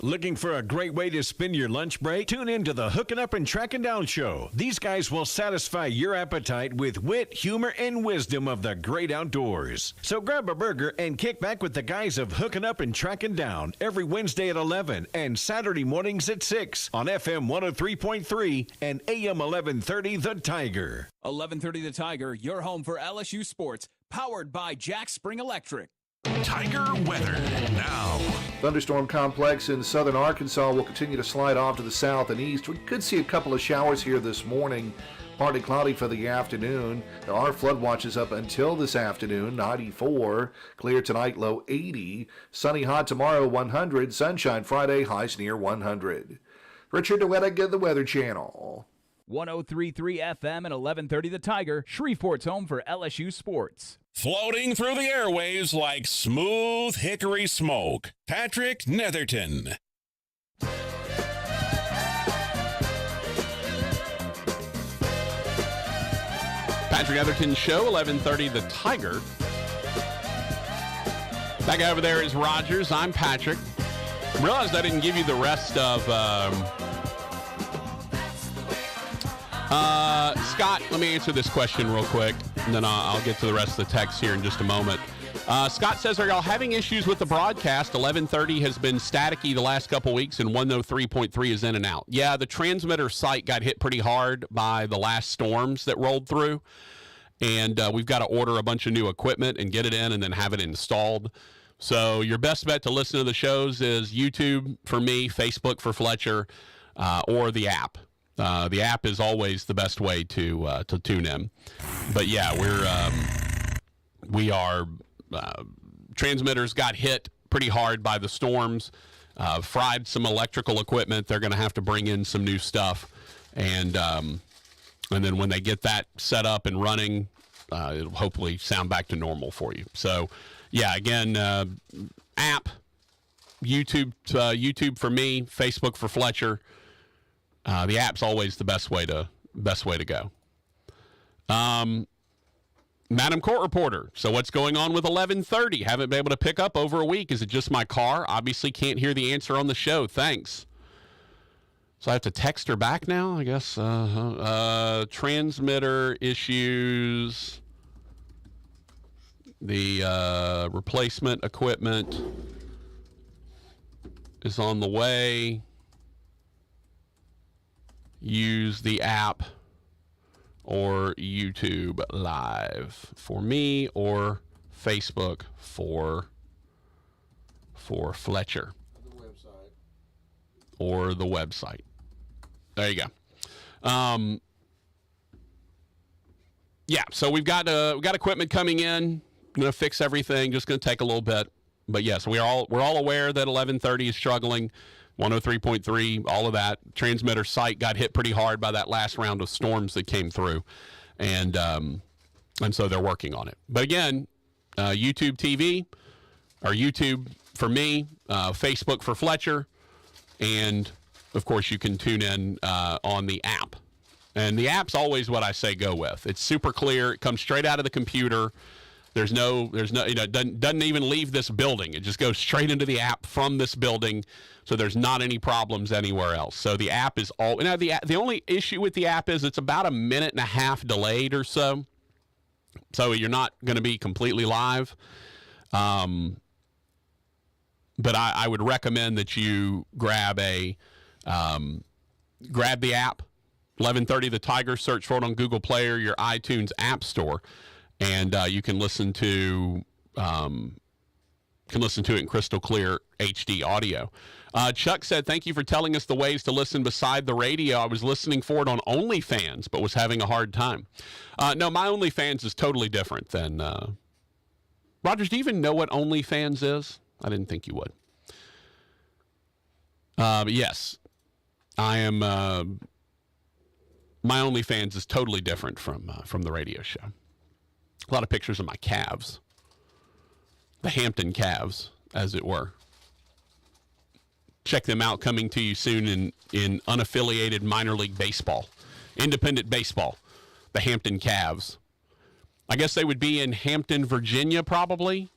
Looking for a great way to spend your lunch break? Tune in to the Hooking Up and Tracking Down Show. These guys will satisfy your appetite with wit, humor, and wisdom of the great outdoors. So grab a burger and kick back with the guys of Hooking Up and Tracking Down every Wednesday at 11 and Saturday mornings at 6 on FM 103.3 and AM 1130 The Tiger. 1130 The Tiger, your home for LSU sports, powered by Jack Spring Electric. Tiger weather now. Thunderstorm complex in southern Arkansas will continue to slide off to the south and east. We could see a couple of showers here this morning. Partly cloudy for the afternoon. There are flood watches up until this afternoon, 94. Clear tonight, low 80. Sunny hot tomorrow, 100. Sunshine Friday, highs near 100. Richard DeWettig, the Weather Channel. 103.3 FM and 1130 The Tiger, Shreveport's home for LSU sports. Floating through the airwaves like smooth hickory smoke, Patrick Netherton. Patrick Netherton Show, 1130 The Tiger. Back over there is Rogers. I'm Patrick. Realized I didn't give you the rest of... Scott, let me answer this question real quick, and then I'll get to the rest of the text here in just a moment. Scott says, are y'all having issues with the broadcast? 1130 has been staticky the last couple weeks, and 103.3 is in and out. Yeah, the transmitter site got hit pretty hard by the last storms that rolled through, and we've got to order a bunch of new equipment and get it in and then have it installed. So your best bet to listen to the shows is YouTube for me, Facebook for Fletcher, or the app. The app is always the best way to tune in. But yeah, we are transmitters got hit pretty hard by the storms, fried some electrical equipment. They're going to have to bring in some new stuff, and then when they get that set up and running, it'll hopefully sound back to normal for you. So yeah, again, app, YouTube for me, Facebook for Fletcher. The app's always the best way to go. Madam Court Reporter. So what's going on with 1130? Haven't been able to pick up over a week. Is it just my car? Obviously can't hear the answer on the show. Thanks. So I have to text her back now, I guess. Transmitter issues. The replacement equipment is on the way. Use the app or YouTube Live for me, or Facebook for Fletcher. Or the website. There you go. Yeah, so we've got equipment coming in. I'm going to fix everything. Just going to take a little bit. But yes, we're all aware that 1130 is struggling. 103.3, all of that. Transmitter site got hit pretty hard by that last round of storms that came through. And so they're working on it. But again, YouTube TV, or YouTube for me, Facebook for Fletcher, and, of course, you can tune in on the app. And the app's always what I say go with. It's super clear. It comes straight out of the computer. There's no, it doesn't even leave this building. It just goes straight into the app from this building, so there's not any problems anywhere else. So the app is all. Now the only issue with the app is it's about a minute and a half delayed or so. So you're not going to be completely live. But I would recommend that you grab the app, 1130 The Tiger. Search for it on Google Play or your iTunes App Store. And you can listen to it in crystal clear HD audio. Chuck said, thank you for telling us the ways to listen beside the radio. I was listening for it on OnlyFans, but was having a hard time. No, my OnlyFans is totally different than... Rogers, do you even know what OnlyFans is? I didn't think you would. But yes, I am... my OnlyFans is totally different from the radio show. A lot of pictures of my calves. The Hampton calves, as it were. Check them out, coming to you soon in unaffiliated minor league baseball. Independent baseball. The Hampton Calves. I guess they would be in Hampton, Virginia, probably.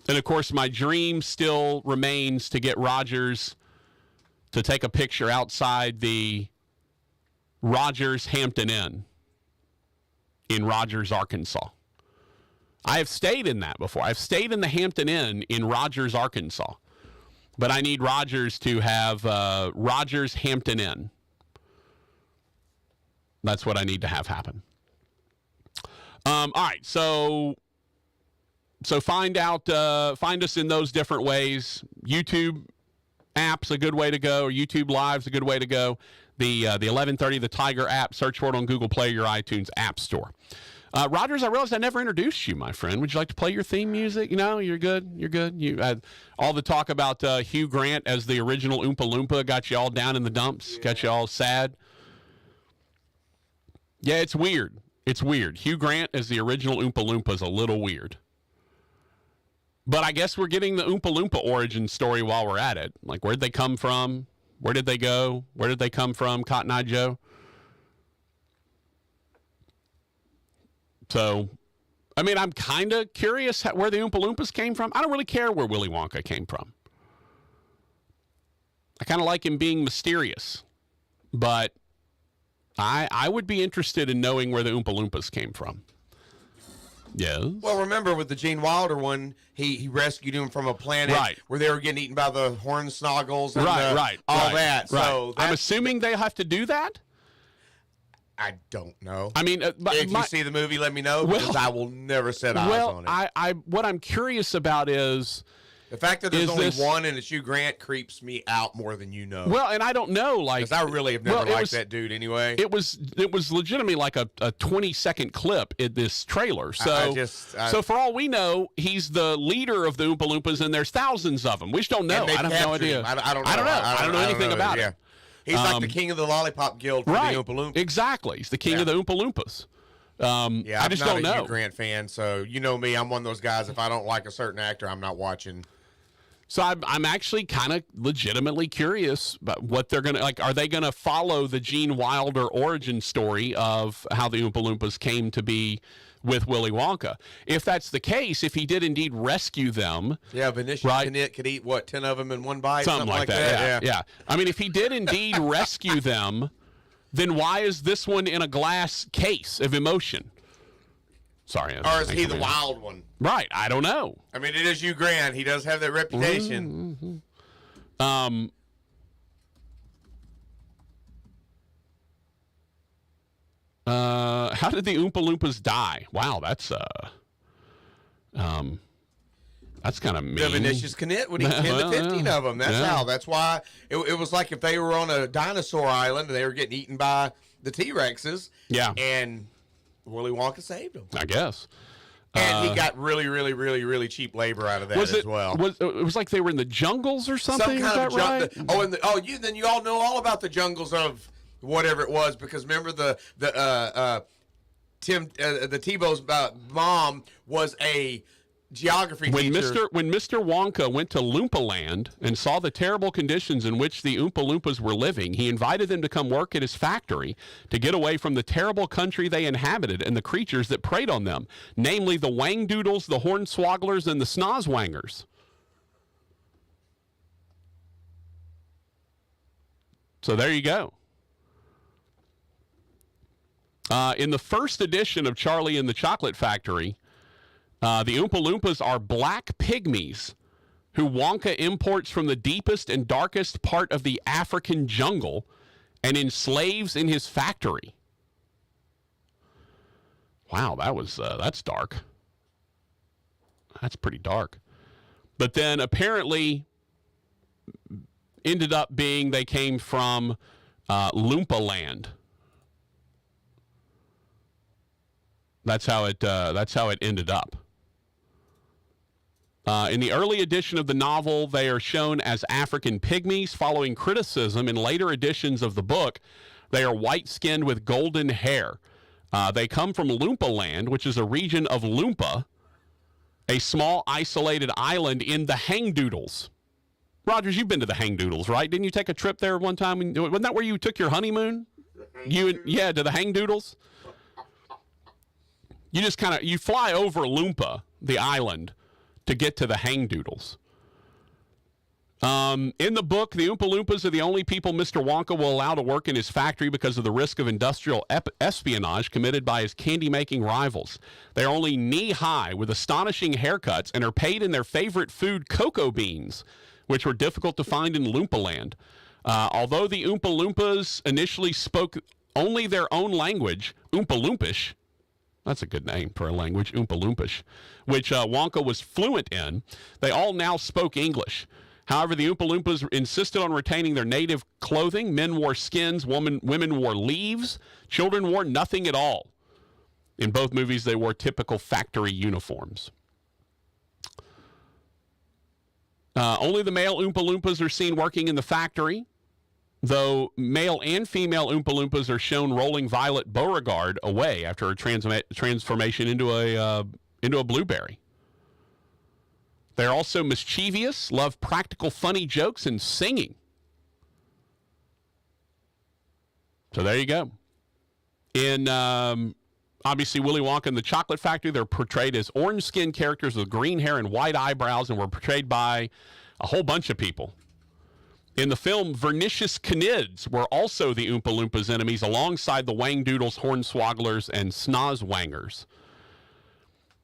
And, of course, my dream still remains to get Rogers to take a picture outside the Rogers Hampton Inn in Rogers, Arkansas. I have stayed in that before. I've stayed in the Hampton Inn in Rogers, Arkansas. But I need Rogers to have Rogers Hampton Inn. That's what I need to have happen. All right, so find us in those different ways. YouTube app's a good way to go, or YouTube Live's a good way to go. The 1130 The Tiger app, search for it on Google Play or your iTunes App Store. Rogers, I realized I never introduced you, my friend. Would you like to play your theme music? No, you're good. You're good. You all the talk about Hugh Grant as the original Oompa Loompa got you all down in the dumps, got you all sad. Yeah, it's weird. It's weird. Hugh Grant as the original Oompa Loompa is a little weird. But I guess we're getting the Oompa Loompa origin story while we're at it. Like, where'd they come from? Where did they go? Where did they come from, Cotton Eye Joe? So, I mean, I'm kind of curious where the Oompa Loompas came from. I don't really care where Willy Wonka came from. I kind of like him being mysterious. But I would be interested in knowing where the Oompa Loompas came from. Yes. Well, remember with the Gene Wilder one, he rescued him from a planet where they were getting eaten by the hornsnoggles and all that. So I'm assuming they have to do that? I don't know. I mean, if you see the movie, let me know, because I will never set eyes on it. What I'm curious about is the fact that there's only one and it's Hugh Grant creeps me out more than you know. Well, and I don't know, like, because I really have never liked that dude anyway. It was legitimately like a 20-second clip in this trailer. So so for all we know, he's the leader of the Oompa Loompas, and there's thousands of them. We just don't know. I have no idea. I don't know. I don't know anything about it. He's like the king of the Lollipop Guild for the Oompa Loompas. Exactly. He's the king of the Oompa Loompas. I just don't know. I'm not a Hugh Grant fan, so you know me. I'm one of those guys. If I don't like a certain actor, I'm not watching. So I'm actually kind of legitimately curious about what they're going to, like, are they going to follow the Gene Wilder origin story of how the Oompa Loompas came to be with Willy Wonka? If that's the case, if he did indeed rescue them. Yeah, Vinicius could eat, 10 of them in one bite? Something like that. Yeah. I mean, if he did indeed rescue them, then why is this one in a glass case of emotion? Sorry. Or is he the wild one? Right. I don't know. I mean, it is Hugh Grant. He does have that reputation. Mm-hmm. How did the Oompa Loompas die? Wow, that's kind of mean. The Vinicius Knit would eat 10 to 15 of them. That's how. That's why it was like if they were on a dinosaur island and they were getting eaten by the T-Rexes. Yeah. And Willy Wonka saved them. I guess. And he got really, really, really, really cheap labor out of that as well. It was like they were in the jungles or something? Some kind of right? Then you all know all about the jungles of whatever it was, because remember the Tebow's mom was a geography teacher. When Mr. Wonka went to Loompa Land and saw the terrible conditions in which the Oompa Loompas were living, he invited them to come work at his factory to get away from the terrible country they inhabited and the creatures that preyed on them, namely the Wangdoodles, the Hornswogglers, and the Snozwangers. So there you go. In the first edition of Charlie and the Chocolate Factory, the Oompa Loompas are black pygmies who Wonka imports from the deepest and darkest part of the African jungle and enslaves in his factory. Wow, that's dark. That's pretty dark. But then apparently ended up being they came from Loompa Land. That's how it ended up. In the early edition of the novel, they are shown as African pygmies. Following criticism in later editions of the book, they are white-skinned with golden hair. They come from Loompa Land, which is a region of Loompa, a small isolated island in the Hangdoodles. Rogers, you've been to the Hangdoodles, right? Didn't you take a trip there one time? Wasn't that where you took your honeymoon? To the Hangdoodles? You just you fly over Loompa, the island, to get to the hangdoodles. In the book, the Oompa Loompas are the only people Mr. Wonka will allow to work in his factory because of the risk of industrial espionage committed by his candy-making rivals. They are only knee-high with astonishing haircuts and are paid in their favorite food, cocoa beans, which were difficult to find in Loompa Land. Although the Oompa Loompas initially spoke only their own language, Oompa Loompish, that's a good name for a language, Oompa Loompish, which Wonka was fluent in, they all now spoke English. However, the Oompa Loompas insisted on retaining their native clothing. Men wore skins, women wore leaves, children wore nothing at all. In both movies, they wore typical factory uniforms. Only the male Oompa Loompas are seen working in the factory, though male and female Oompa Loompas are shown rolling Violet Beauregard away after her transformation into a blueberry. They're also mischievous, love practical funny jokes, and singing. So there you go. In, obviously, Willy Wonka and the Chocolate Factory, they're portrayed as orange-skinned characters with green hair and white eyebrows, and were portrayed by a whole bunch of people. In the film, Vernicious Canids were also the Oompa Loompas' enemies, alongside the Wangdoodles, Hornswogglers, and Snozwangers.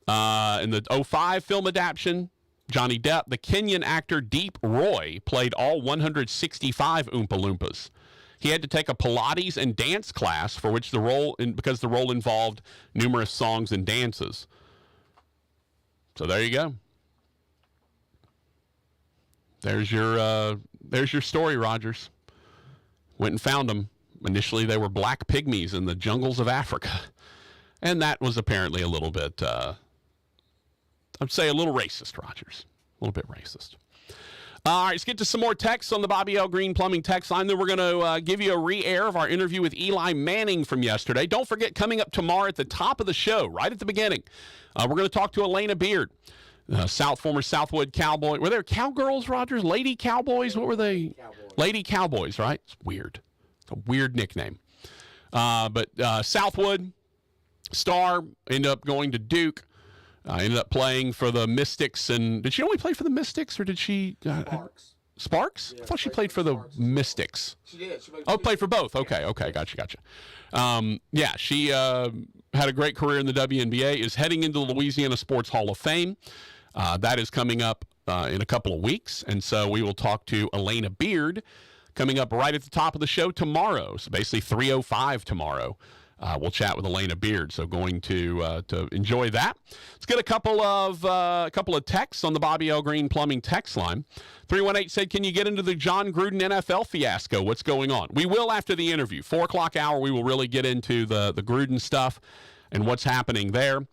In the 2005 film adaptation, Johnny Depp, the Kenyan actor Deep Roy, played all 165 Oompa Loompas. He had to take a Pilates and dance class for which because the role involved numerous songs and dances. So there you go. There's your story, Rogers. Went and found them. Initially, they were black pygmies in the jungles of Africa. And that was apparently a little bit, I'd say a little racist, Rogers. A little bit racist. All right, let's get to some more texts on the Bobby L. Green Plumbing text line. Then we're going to give you a re-air of our interview with Eli Manning from yesterday. Don't forget, coming up tomorrow at the top of the show, right at the beginning, we're going to talk to Elena Beard, former Southwood Cowboy. Were there cowgirls, Rogers? Lady Cowboys? What were they? Cowboys. Lady Cowboys, right? It's weird. It's a weird nickname. But Southwood star, ended up going to Duke. Ended up playing for the Mystics. And did she only play for the Mystics, or did she? Sparks. Sparks? Yeah, I thought she played for the Mystics. She did. She played for both. Okay, gotcha. Yeah, she had a great career in the WNBA, is heading into the Louisiana Sports Hall of Fame. That is coming up in a couple of weeks. And so we will talk to Elena Beard coming up right at the top of the show tomorrow. So basically 3:05 tomorrow. We'll chat with Elena Beard, so going to enjoy that. Let's get a couple of texts on the Bobby L. Green Plumbing text line. 318 said, "Can you get into the John Gruden NFL fiasco? What's going on?" We will after the interview. 4 o'clock hour, we will really get into the Gruden stuff and what's happening there.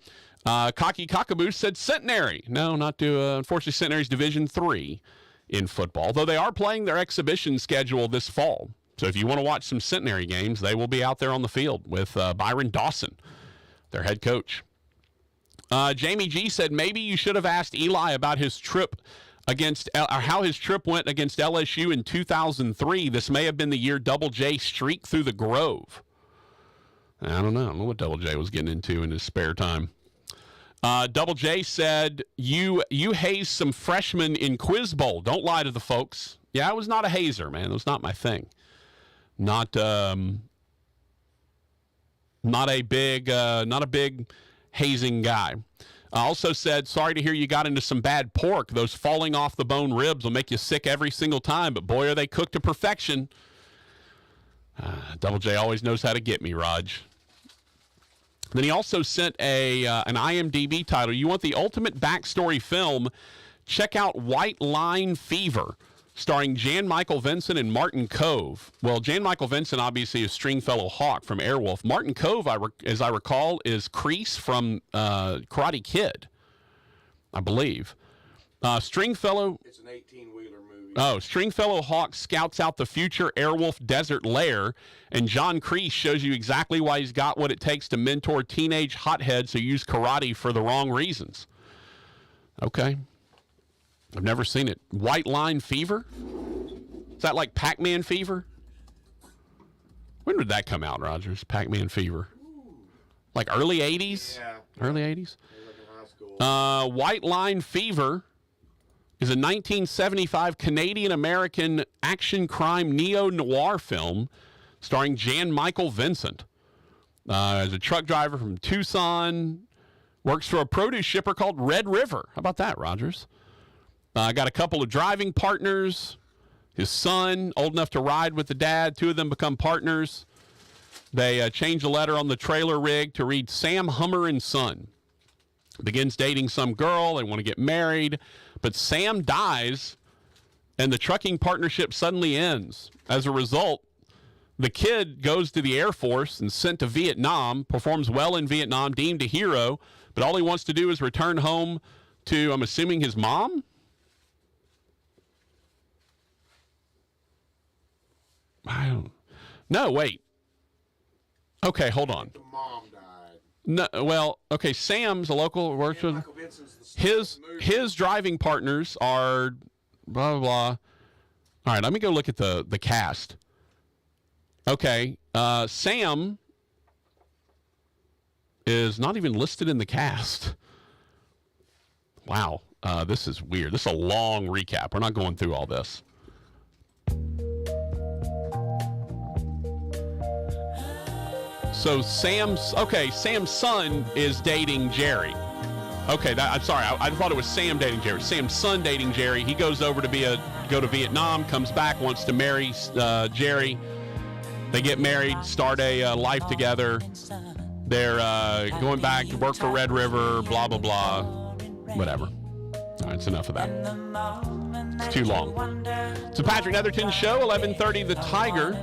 Cocky Cockaboo said Centenary. No, not to. Unfortunately, Centenary's Division III in football, though they are playing their exhibition schedule this fall. So if you want to watch some Centenary games, they will be out there on the field with Byron Dawson, their head coach. Jamie G said, maybe you should have asked Eli about his trip or how his trip went against LSU in 2003. This may have been the year Double J streaked through the Grove. I don't know. I don't know what Double J was getting into in his spare time. Double J said, you hazed some freshmen in Quiz Bowl. Don't lie to the folks. Yeah, I was not a hazer, man. It was not my thing. Not a big hazing guy. Also said, sorry to hear you got into some bad pork. Those falling off the bone ribs will make you sick every single time, but boy, are they cooked to perfection. Double J always knows how to get me, Raj. Then he also sent an IMDb title. You want the ultimate backstory film? Check out White Line Fever, starring Jan Michael Vincent and Martin Kove. Well, Jan Michael Vincent obviously is Stringfellow Hawk from Airwolf. Martin Kove, as I recall, is Kreese from Karate Kid, I believe. Stringfellow. It's an 18-wheeler movie. Oh, Stringfellow Hawk scouts out the future Airwolf desert lair, and John Kreese shows you exactly why he's got what it takes to mentor teenage hotheads who use karate for the wrong reasons. Okay. I've never seen it. White Line Fever? Is that like Pac-Man Fever? When did that come out, Rogers? Pac-Man Fever. Like early 80s? Yeah. Early 80s? White Line Fever is a 1975 Canadian-American action crime neo-noir film starring Jan Michael Vincent. As a truck driver from Tucson, works for a produce shipper called Red River. How about that, Rogers? Got a couple of driving partners. His son, old enough to ride with the dad. Two of them become partners. They change the letter on the trailer rig to read Sam Hummer and Son. Begins dating some girl. They want to get married. But Sam dies, and the trucking partnership suddenly ends. As a result, the kid goes to the Air Force and sent to Vietnam, performs well in Vietnam, deemed a hero, but all he wants to do is return home to, I'm assuming, his mom? I don't. No, wait. Okay, hold on. The mom died. No, well, okay. Sam's a local works with his driving partners are blah blah blah. All right, let me go look at the cast. Okay, Sam is not even listed in the cast. Wow, this is weird. This is a long recap. We're not going through all this. So Sam's son is dating Jerry. Okay, I'm sorry. I thought it was Sam dating Jerry. Sam's son dating Jerry. He goes over to go to Vietnam, comes back, wants to marry Jerry. They get married, start a life together. They're going back to work for Red River, blah, blah, blah. Whatever. All right, it's enough of that. It's too long. It's the Patrick Netherton Show, 11:30 The Tiger.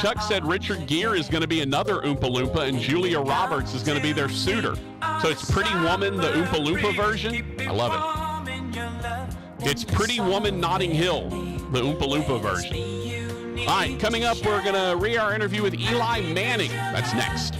Chuck said Richard Gere is going to be another Oompa Loompa, and Julia Roberts is going to be their suitor. So it's Pretty Woman, the Oompa Loompa version. I love it. It's Pretty Woman Notting Hill, the Oompa Loompa version. All right, coming up, we're going to read our interview with Eli Manning. That's next.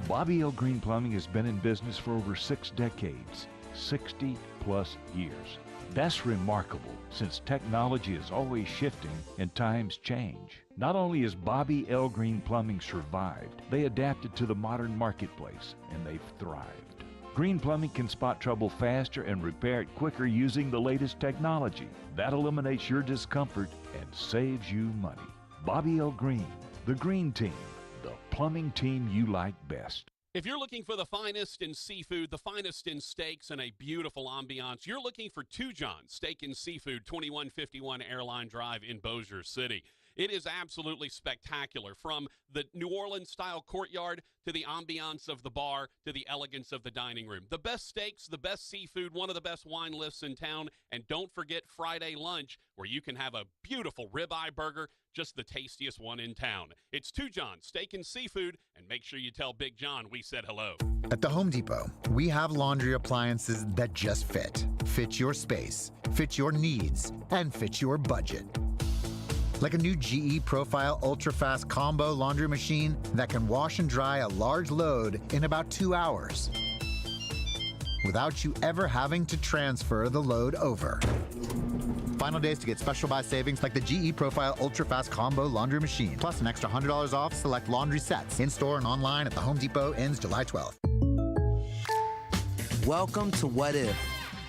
Bobby L. Green Plumbing has been in business for over 6 decades, 60-plus years. That's remarkable, since technology is always shifting and times change. Not only has Bobby L. Green Plumbing survived, they adapted to the modern marketplace, and they've thrived. Green Plumbing can spot trouble faster and repair it quicker using the latest technology. That eliminates your discomfort and saves you money. Bobby L. Green, the Green Team, the plumbing team you like best. If you're looking for the finest in seafood, the finest in steaks, and a beautiful ambiance, you're looking for Two John's Steak and Seafood, 2151 Airline Drive in Bossier City. It is absolutely spectacular, from the New Orleans-style courtyard to the ambiance of the bar to the elegance of the dining room. The best steaks, the best seafood, one of the best wine lists in town, and don't forget Friday lunch, where you can have a beautiful ribeye burger, just the tastiest one in town. It's Two John's Steak and Seafood, and make sure you tell Big John we said hello. At the Home Depot, we have laundry appliances that just fit your space, fit your needs, and fit your budget. Like a new GE Profile Ultra-Fast Combo laundry machine that can wash and dry a large load in about 2 hours without you ever having to transfer the load over. Final days to get special buy savings like the GE Profile Ultra-Fast Combo laundry machine, plus an extra $100 off select laundry sets. In-store and online at the Home Depot ends July 12th. Welcome to What If,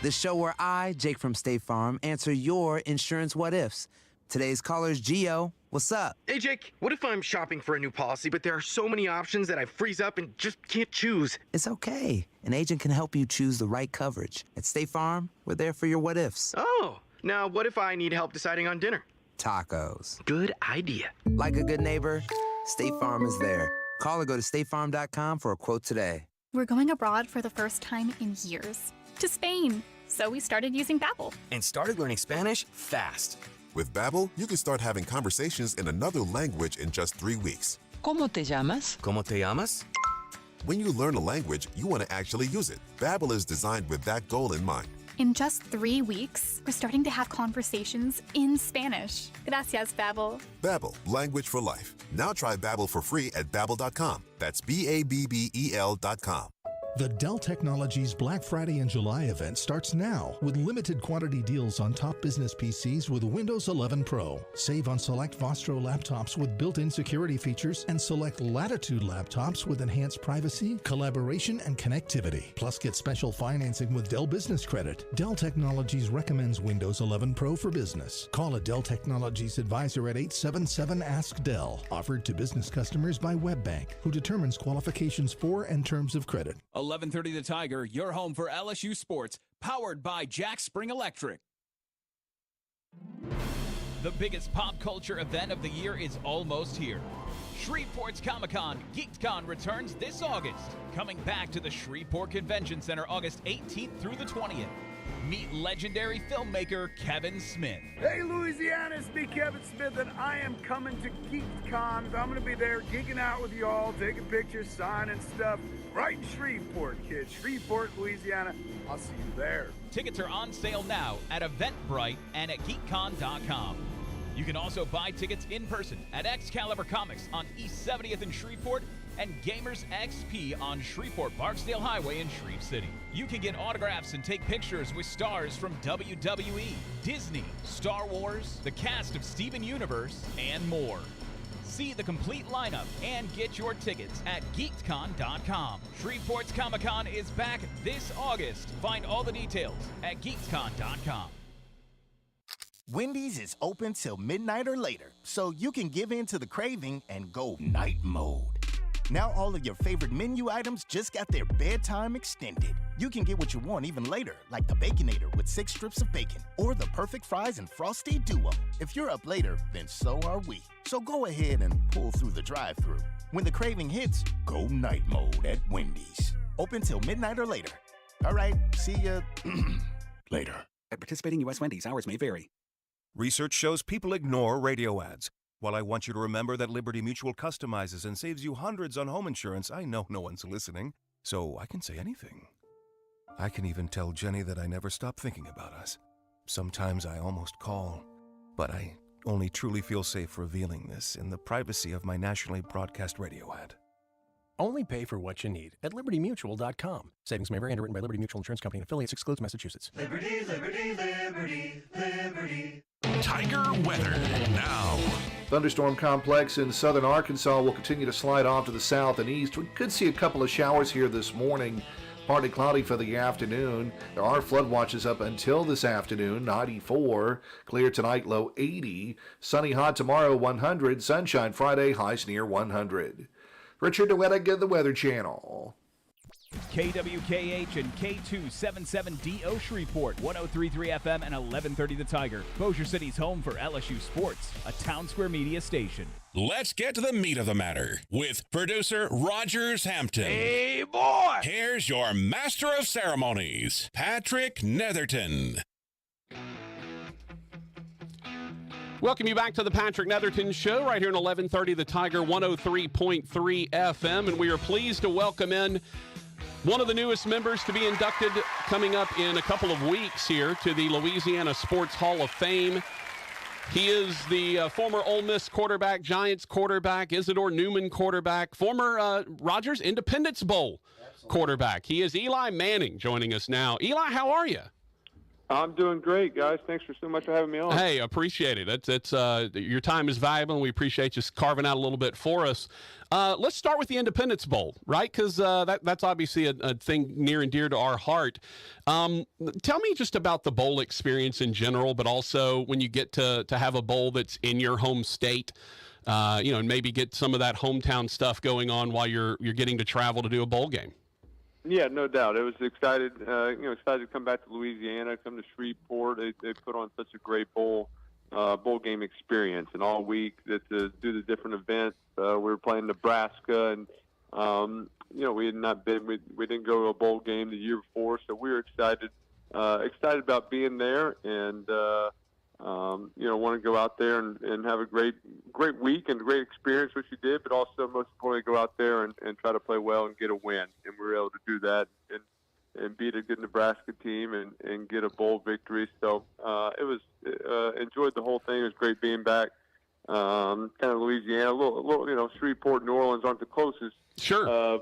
the show where I, Jake from State Farm, answer your insurance what ifs. Today's caller is Gio. What's up? Hey, Jake, what if I'm shopping for a new policy, but there are so many options that I freeze up and just can't choose? It's okay. An agent can help you choose the right coverage. At State Farm, we're there for your what ifs. Oh, now what if I need help deciding on dinner? Tacos. Good idea. Like a good neighbor, State Farm is there. Call or go to statefarm.com for a quote today. We're going abroad for the first time in years. To Spain. So we started using Babbel. And started learning Spanish fast. With Babbel, you can start having conversations in another language in just 3 weeks. ¿Cómo te llamas? ¿Cómo te llamas? When you learn a language, you want to actually use it. Babbel is designed with that goal in mind. In just 3 weeks, we're starting to have conversations in Spanish. Gracias, Babbel. Babbel, language for life. Now try Babbel for free at Babbel.com. That's BABBEL.com. The Dell Technologies Black Friday and July event starts now with limited quantity deals on top business PCs with Windows 11 Pro. Save on select Vostro laptops with built-in security features and select Latitude laptops with enhanced privacy, collaboration, and connectivity. Plus, get special financing with Dell Business Credit. Dell Technologies recommends Windows 11 Pro for business. Call a Dell Technologies advisor at 877-ASK-DELL. Offered to business customers by WebBank, who determines qualifications for and terms of credit. 11:30 The Tiger, your home for LSU sports, powered by Jack Spring Electric. The biggest pop culture event of the year is almost here. Shreveport's Comic-Con GeekCon returns this August. Coming back to the Shreveport Convention Center August 18th through the 20th. Meet legendary filmmaker Kevin Smith. Hey Louisiana, it's me Kevin Smith and I am coming to GeekCon. I'm going to be there geeking out with y'all, taking pictures, signing stuff. Right in Shreveport, kids. Shreveport, Louisiana. I'll see you there. Tickets are on sale now at Eventbrite and at GeekCon.com. You can also buy tickets in person at Excalibur Comics on East 70th in Shreveport and Gamers XP on Shreveport Barksdale Highway in Shreve City. You can get autographs and take pictures with stars from WWE, Disney, Star Wars, the cast of Steven Universe, and more. See the complete lineup and get your tickets at GeekCon.com. Shreveport's Comic-Con is back this August. Find all the details at GeekCon.com. Wendy's is open till midnight or later, so you can give in to the craving and go night mode. Now all of your favorite menu items just got their bedtime extended. You can get what you want even later, like the Baconator with 6 strips of bacon, or the perfect fries and Frosty Duo. If you're up later, then so are we. So go ahead and pull through the drive-thru. When the craving hits, go night mode at Wendy's. Open till midnight or later. All right, see ya later. At participating U.S. Wendy's, hours may vary. Research shows people ignore radio ads. While I want you to remember that Liberty Mutual customizes and saves you hundreds on home insurance, I know no one's listening, so I can say anything. I can even tell Jenny that I never stop thinking about us. Sometimes I almost call, but I only truly feel safe revealing this in the privacy of my nationally broadcast radio ad. Only pay for what you need at LibertyMutual.com. Savings may vary. Underwritten by Liberty Mutual Insurance Company and affiliates. Excludes Massachusetts. Liberty, liberty, liberty, liberty. Tiger weather now. Thunderstorm complex in southern Arkansas will continue to slide off to the south and east. We could see a couple of showers here this morning. Partly cloudy for the afternoon. There are flood watches up until this afternoon, 94. Clear tonight, low 80. Sunny hot tomorrow, 100. Sunshine Friday, highs near 100. Richard DeWettig, the Weather Channel. KWKH and K277DO Shreveport, 103.3 FM and 1130 The Tiger. Bossier City's home for LSU sports, a Town Square Media station. Let's get to the meat of the matter with producer Rogers Hampton. Hey, boy! Here's your master of ceremonies, Patrick Netherton. Welcome you back to the Patrick Netherton Show right here in 1130 The Tiger, 103.3 FM. And we are pleased to welcome in one of the newest members to be inducted coming up in a couple of weeks here to the Louisiana Sports Hall of Fame. He is the former Ole Miss quarterback, Giants quarterback, Isidore Newman quarterback, former Rogers Independence Bowl quarterback. He is Eli Manning joining us now. Eli, how are you? I'm doing great, guys. Thanks for so much for having me on. Hey, appreciate it. It's your time is valuable, and we appreciate you carving out a little bit for us. Let's start with the Independence Bowl, right? Because that's obviously a thing near and dear to our heart. Tell me just about the bowl experience in general, but also when you get to have a bowl that's in your home state, and maybe get some of that hometown stuff going on while you're getting to travel to do a bowl game. Yeah, no doubt. It was excited to come back to Louisiana, come to Shreveport. They put on such a great bowl game experience, and all week to do the different events. We were playing Nebraska, and we had not been. We didn't go to a bowl game the year before, so we were excited about being there, and want to go out there and have a great week and great experience, which you did, but also most importantly go out there and try to play well and get a win. And we were able to do that and beat a good Nebraska team and get a bowl victory. So it was enjoyed the whole thing. It was great being back kind of Louisiana, a little, Shreveport, New Orleans aren't the closest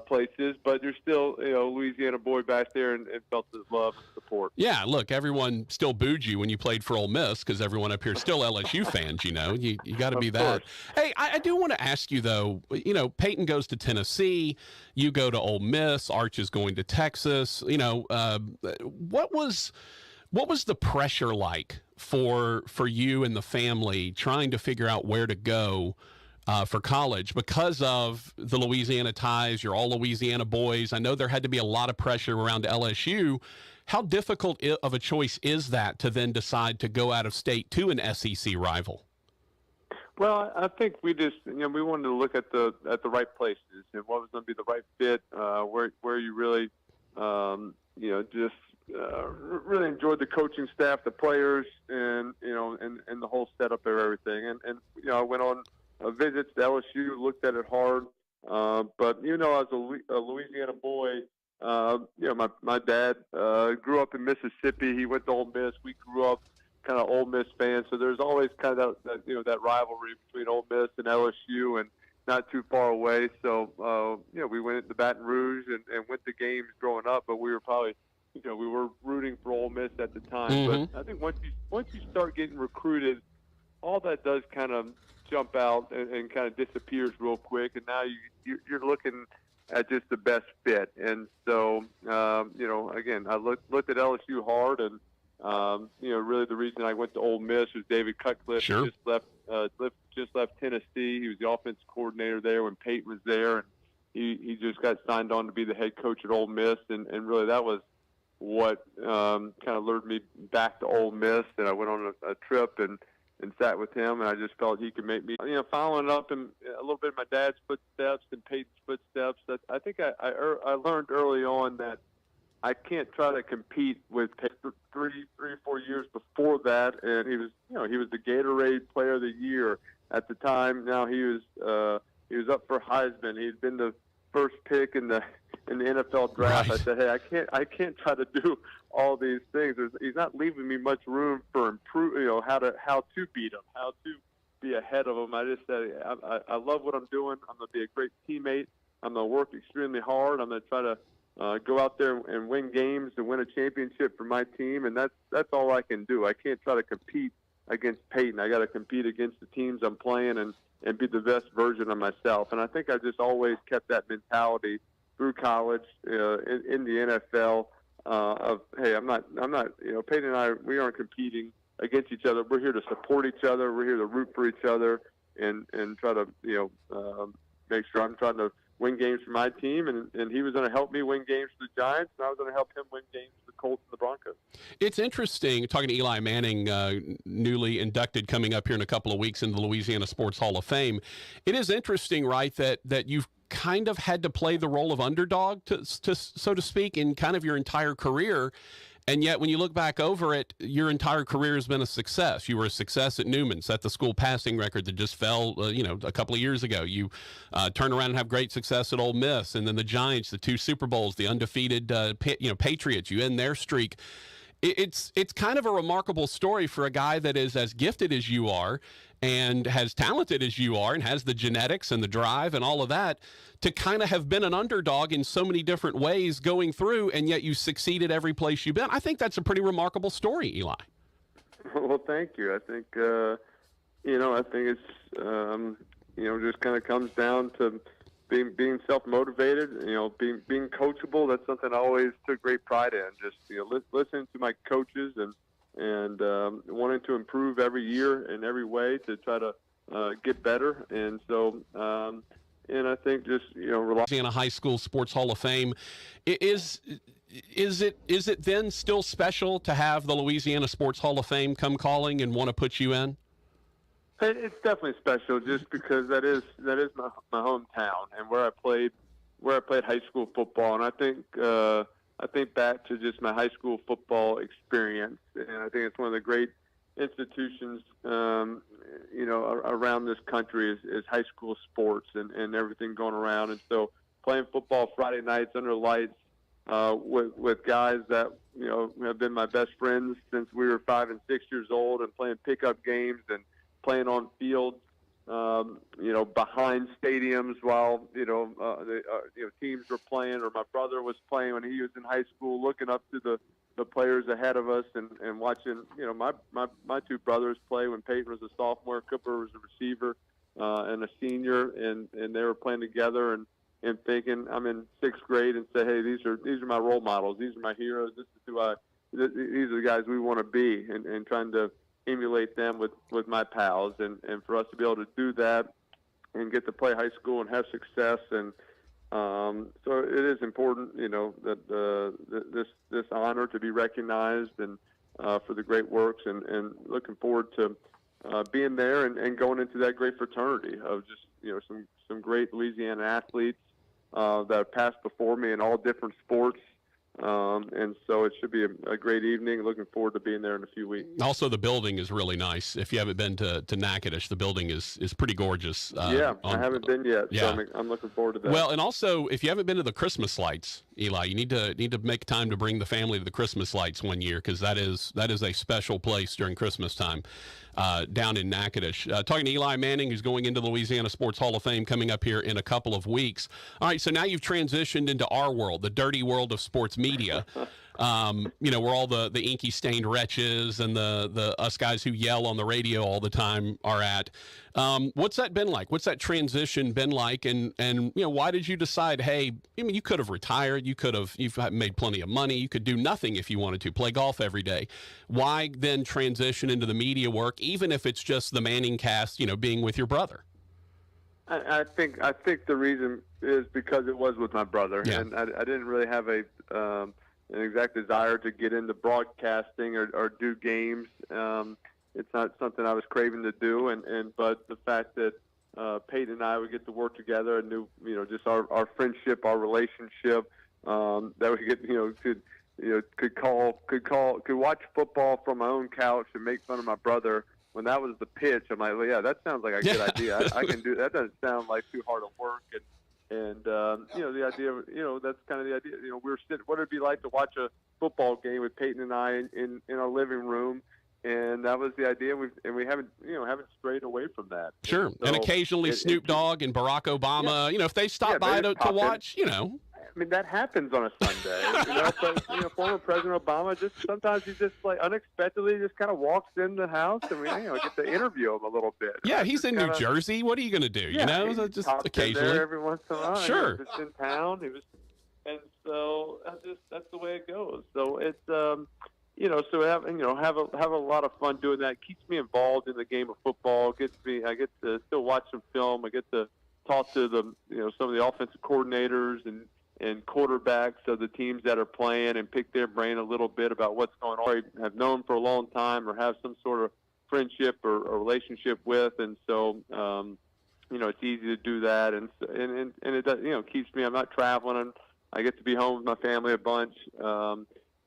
places, but there's still, Louisiana boy back there and felt his love and support. Yeah, look, everyone still booed you when you played for Ole Miss because everyone up here is still LSU fans, You got to be that. Hey, I do want to ask you, though, Peyton goes to Tennessee, you go to Ole Miss, Arch is going to Texas. What was the pressure like for you and the family trying to figure out where to go for college because of the Louisiana ties? You're all Louisiana boys. I know there had to be a lot of pressure around LSU. How difficult of a choice is that to then decide to go out of state to an SEC rival? Well, I think we just, we wanted to look at the right places and what was going to be the right fit, where you really, really enjoyed the coaching staff, the players, and the whole setup of everything. And I went on visits to LSU, looked at it hard. But as a Louisiana boy, my dad grew up in Mississippi. He went to Ole Miss. We grew up kind of Ole Miss fans, so there's always kind of that rivalry between Ole Miss and LSU, and not too far away. So we went into Baton Rouge and went to games growing up, but we were probably we were rooting for Ole Miss at the time. Mm-hmm. But I think once you start getting recruited, all that does kind of jump out and kind of disappears real quick, and now you're looking at just the best fit. And so again, I looked at LSU hard, and really the reason I went to Ole Miss was David Cutcliffe. Sure. Just left Tennessee. He was the offensive coordinator there when Peyton was there, and he just got signed on to be the head coach at Ole Miss, and really that was what kind of lured me back to Ole Miss. And I went on a trip and sat with him, and I just felt he could make me, following up in a little bit of my dad's footsteps and Peyton's footsteps. I think I learned early on that I can't try to compete with Peyton. 4 years before that, and he was the Gatorade Player of the Year at the time. Now he was up for Heisman. He'd been the first pick in the NFL draft. Right. I said, hey, I can't try to do all these things. He's not leaving me much room for improve. How to beat him, how to be ahead of him. I just said, I love what I'm doing. I'm gonna be a great teammate. I'm gonna work extremely hard. I'm gonna try to go out there and win games and win a championship for my team, and that's all I can do. I can't try to compete against Peyton. I got to compete against the teams I'm playing and be the best version of myself. And I think I just always kept that mentality through college, in the NFL, of, hey, I'm not, Peyton and I, we aren't competing against each other. We're here to support each other. We're here to root for each other and try to, make sure I'm trying to win games for my team, and he was going to help me win games for the Giants, and I was going to help him win games for the Colts and the Broncos. It's interesting, talking to Eli Manning, newly inducted, coming up here in a couple of weeks in the Louisiana Sports Hall of Fame. It is interesting, right, that you've kind of had to play the role of underdog, to so to speak, in kind of your entire career. And yet, when you look back over it, your entire career has been a success. You were a success at Newman, set the school passing record that just fell, a couple of years ago. You turn around and have great success at Ole Miss, and then the Giants, the 2 Super Bowls, the undefeated, Patriots. You end their streak. It's kind of a remarkable story for a guy that is as gifted as you are and as talented as you are and has the genetics and the drive and all of that, to kind of have been an underdog in so many different ways going through, and yet you succeeded every place you've been. I think that's a pretty remarkable story, Eli. Well, thank you. I think, I think it's, just kind of comes down to being self-motivated, being coachable. That's something I always took great pride in. Just, listening to my coaches and wanting to improve every year in every way to try to get better. And so, and I think just, Louisiana High School Sports Hall of Fame, is it then still special to have the Louisiana Sports Hall of Fame come calling and want to put you in? It's definitely special, just because that is my hometown and where I played high school football. And I think back to just my high school football experience, and I think it's one of the great institutions, around this country is high school sports and everything going around. And so playing football Friday nights under lights with guys that have been my best friends since we were 5 and 6 years old, and playing pickup games and playing on fields behind stadiums while teams were playing, or my brother was playing when he was in high school, looking up to the players ahead of us and watching my two brothers play when Peyton was a sophomore, Cooper was a receiver and a senior, and they were playing together, and thinking I'm in sixth grade and say, hey, these are my role models, these are my heroes, these are the guys we want to be, and trying to emulate them with my pals, and for us to be able to do that and get to play high school and have success, and so it is important, that this honor to be recognized, and for the great works, and looking forward to being there and going into that great fraternity of just some great Louisiana athletes that have passed before me in all different sports. And so it should be a great evening. Looking forward to being there in a few weeks. Also, the building is really nice. If you haven't been to Natchitoches, the building is pretty gorgeous. I haven't been yet, so I'm looking forward to that. Well, and also, if you haven't been to the Christmas lights, Eli, you need to make time to bring the family to the Christmas lights one year, because that is a special place during Christmas time down in Natchitoches. Talking to Eli Manning, who's going into the Louisiana Sports Hall of Fame coming up here in a couple of weeks. All right, so now you've transitioned into our world, the dirty world of sports media. Where all the inky stained wretches and the us guys who yell on the radio all the time are at. What's that been like? What's that transition been like? And why did you decide, hey, you could have retired, you've made plenty of money, you could do nothing if you wanted to, play golf every day. Why then transition into the media work, even if it's just the Manning cast, being with your brother? I think the reason is because it was with my brother, and I didn't really have an exact desire to get into broadcasting or do games. It's not something I was craving to do, but the fact that Peyton and I would get to work together, and knew just our friendship, our relationship, that we could watch football from my own couch and make fun of my brother when that was the pitch. I'm like, well, yeah, that sounds like a good idea. I can do that. Doesn't sound like too hard of work. And the idea of, that's kind of the idea. We were sitting, what it'd be like to watch a football game with Peyton and I in our living room. And that was the idea. We haven't strayed away from that. Sure. So, and occasionally Snoop Dogg and Barack Obama, if they stop by to watch, I mean, that happens on a Sunday. But, former President Obama sometimes he like unexpectedly just kind of walks in the house, and we get to interview him a little bit. Yeah, he's in New Jersey. What are you going to do? Just occasionally. There every once in a while. Sure. He was in town. And so that's the way it goes. So it's so have a lot of fun doing that. It keeps me involved in the game of football. I get to still watch some film. I get to talk to some of the offensive coordinators and quarterbacks of the teams that are playing, and pick their brain a little bit about what's going on. I have known for a long time, or have some sort of friendship or relationship with, and so it's easy to do that, and it does, keeps me. I'm not traveling. I get to be home with my family a bunch,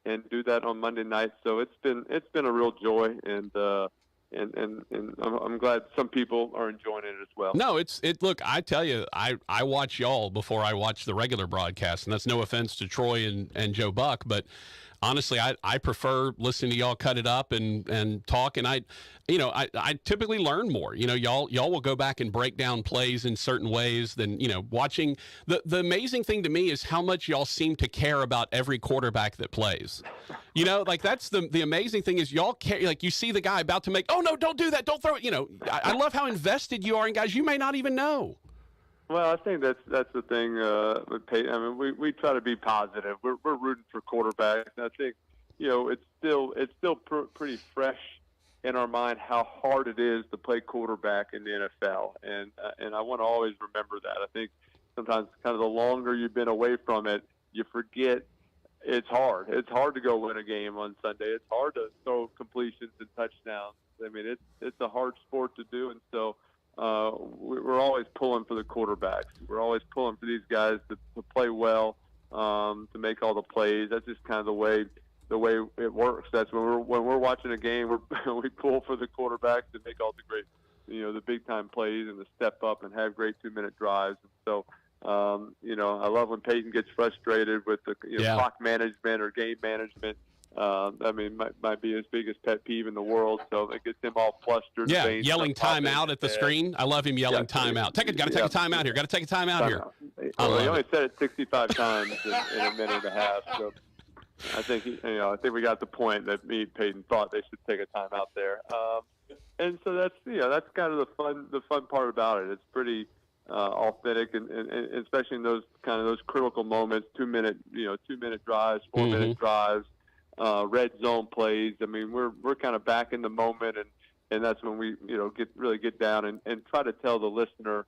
and do that on Monday nights. So it's been a real joy, and I'm glad some people are enjoying it as well. No, look, I tell you, I watch y'all before I watch the regular broadcast, and that's no offense to Troy and Joe Buck, but honestly, I prefer listening to y'all cut it up and talk, and I typically learn more. Y'all will go back and break down plays in certain ways than, watching. The amazing thing to me is how much y'all seem to care about every quarterback that plays. That's the amazing thing is y'all care. Like, you see the guy about to make, oh no, don't do that, don't throw it. I love how invested you are in guys you may not even know. Well, I think that's the thing with Peyton. I mean, we try to be positive. We're rooting for quarterbacks. And I think it's still pretty fresh in our mind how hard it is to play quarterback in the NFL, and I want to always remember that. I think sometimes kind of the longer you've been away from it, you forget it's hard. It's hard to go win a game on Sunday. It's hard to throw completions and touchdowns. I mean, it's a hard sport to do, and so. We're always pulling for the quarterbacks. We're always pulling for these guys to play well, to make all the plays. That's just kind of the way it works. That's when we're watching a game, we pull for the quarterbacks to make all the great, the big time plays and to step up and have great 2-minute drives. And so, I love when Peyton gets frustrated with the clock management or game management. I mean, might be his biggest pet peeve in the world. So it gets him all flustered. Yeah, yelling timeout at the screen. I love him yelling timeout. Got to take a timeout here. Got to take a timeout here. Well, he only said it 65 times in a minute and a half. So I think I think we got the point that me and Peyton thought they should take a timeout there. And so that's kind of the fun part about it. It's pretty authentic, and especially in those critical moments, 2 minute drives, 4 minute drives, red zone plays. I mean, we're kind of back in the moment, and that's when we get down and try to tell the listener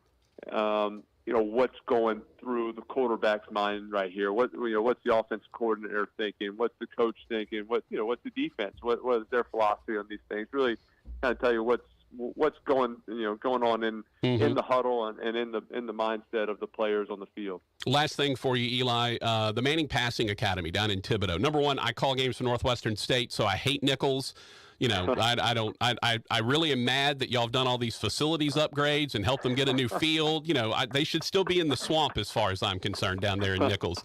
what's going through the quarterback's mind right here. What's the offense coordinator thinking? What's the coach thinking? What's the defense? What is their philosophy on these things? Really kind of tell you what's going on in the huddle and in the mindset of the players on the field. Last thing for you, Eli, the Manning Passing Academy down in Thibodaux. Number one, I call games for Northwestern State, so I hate nickels. I really am mad that y'all have done all these facilities upgrades and helped them get a new field. They should still be in the swamp as far as I'm concerned down there in Nichols.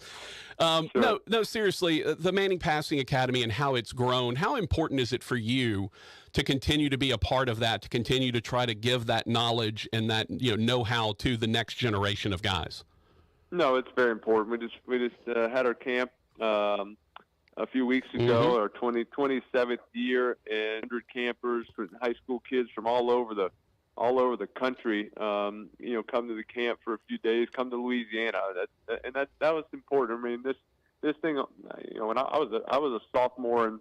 Sure. No, seriously, the Manning Passing Academy and how it's grown, how important is it for you to continue to be a part of that, to continue to try to give that knowledge and that know-how to the next generation of guys? No, it's very important. We just had our camp a few weeks ago, our 27th year, and 100 campers, high school kids from all over the country, come to the camp for a few days, come to Louisiana. That was important. I mean, this thing, when I was a sophomore in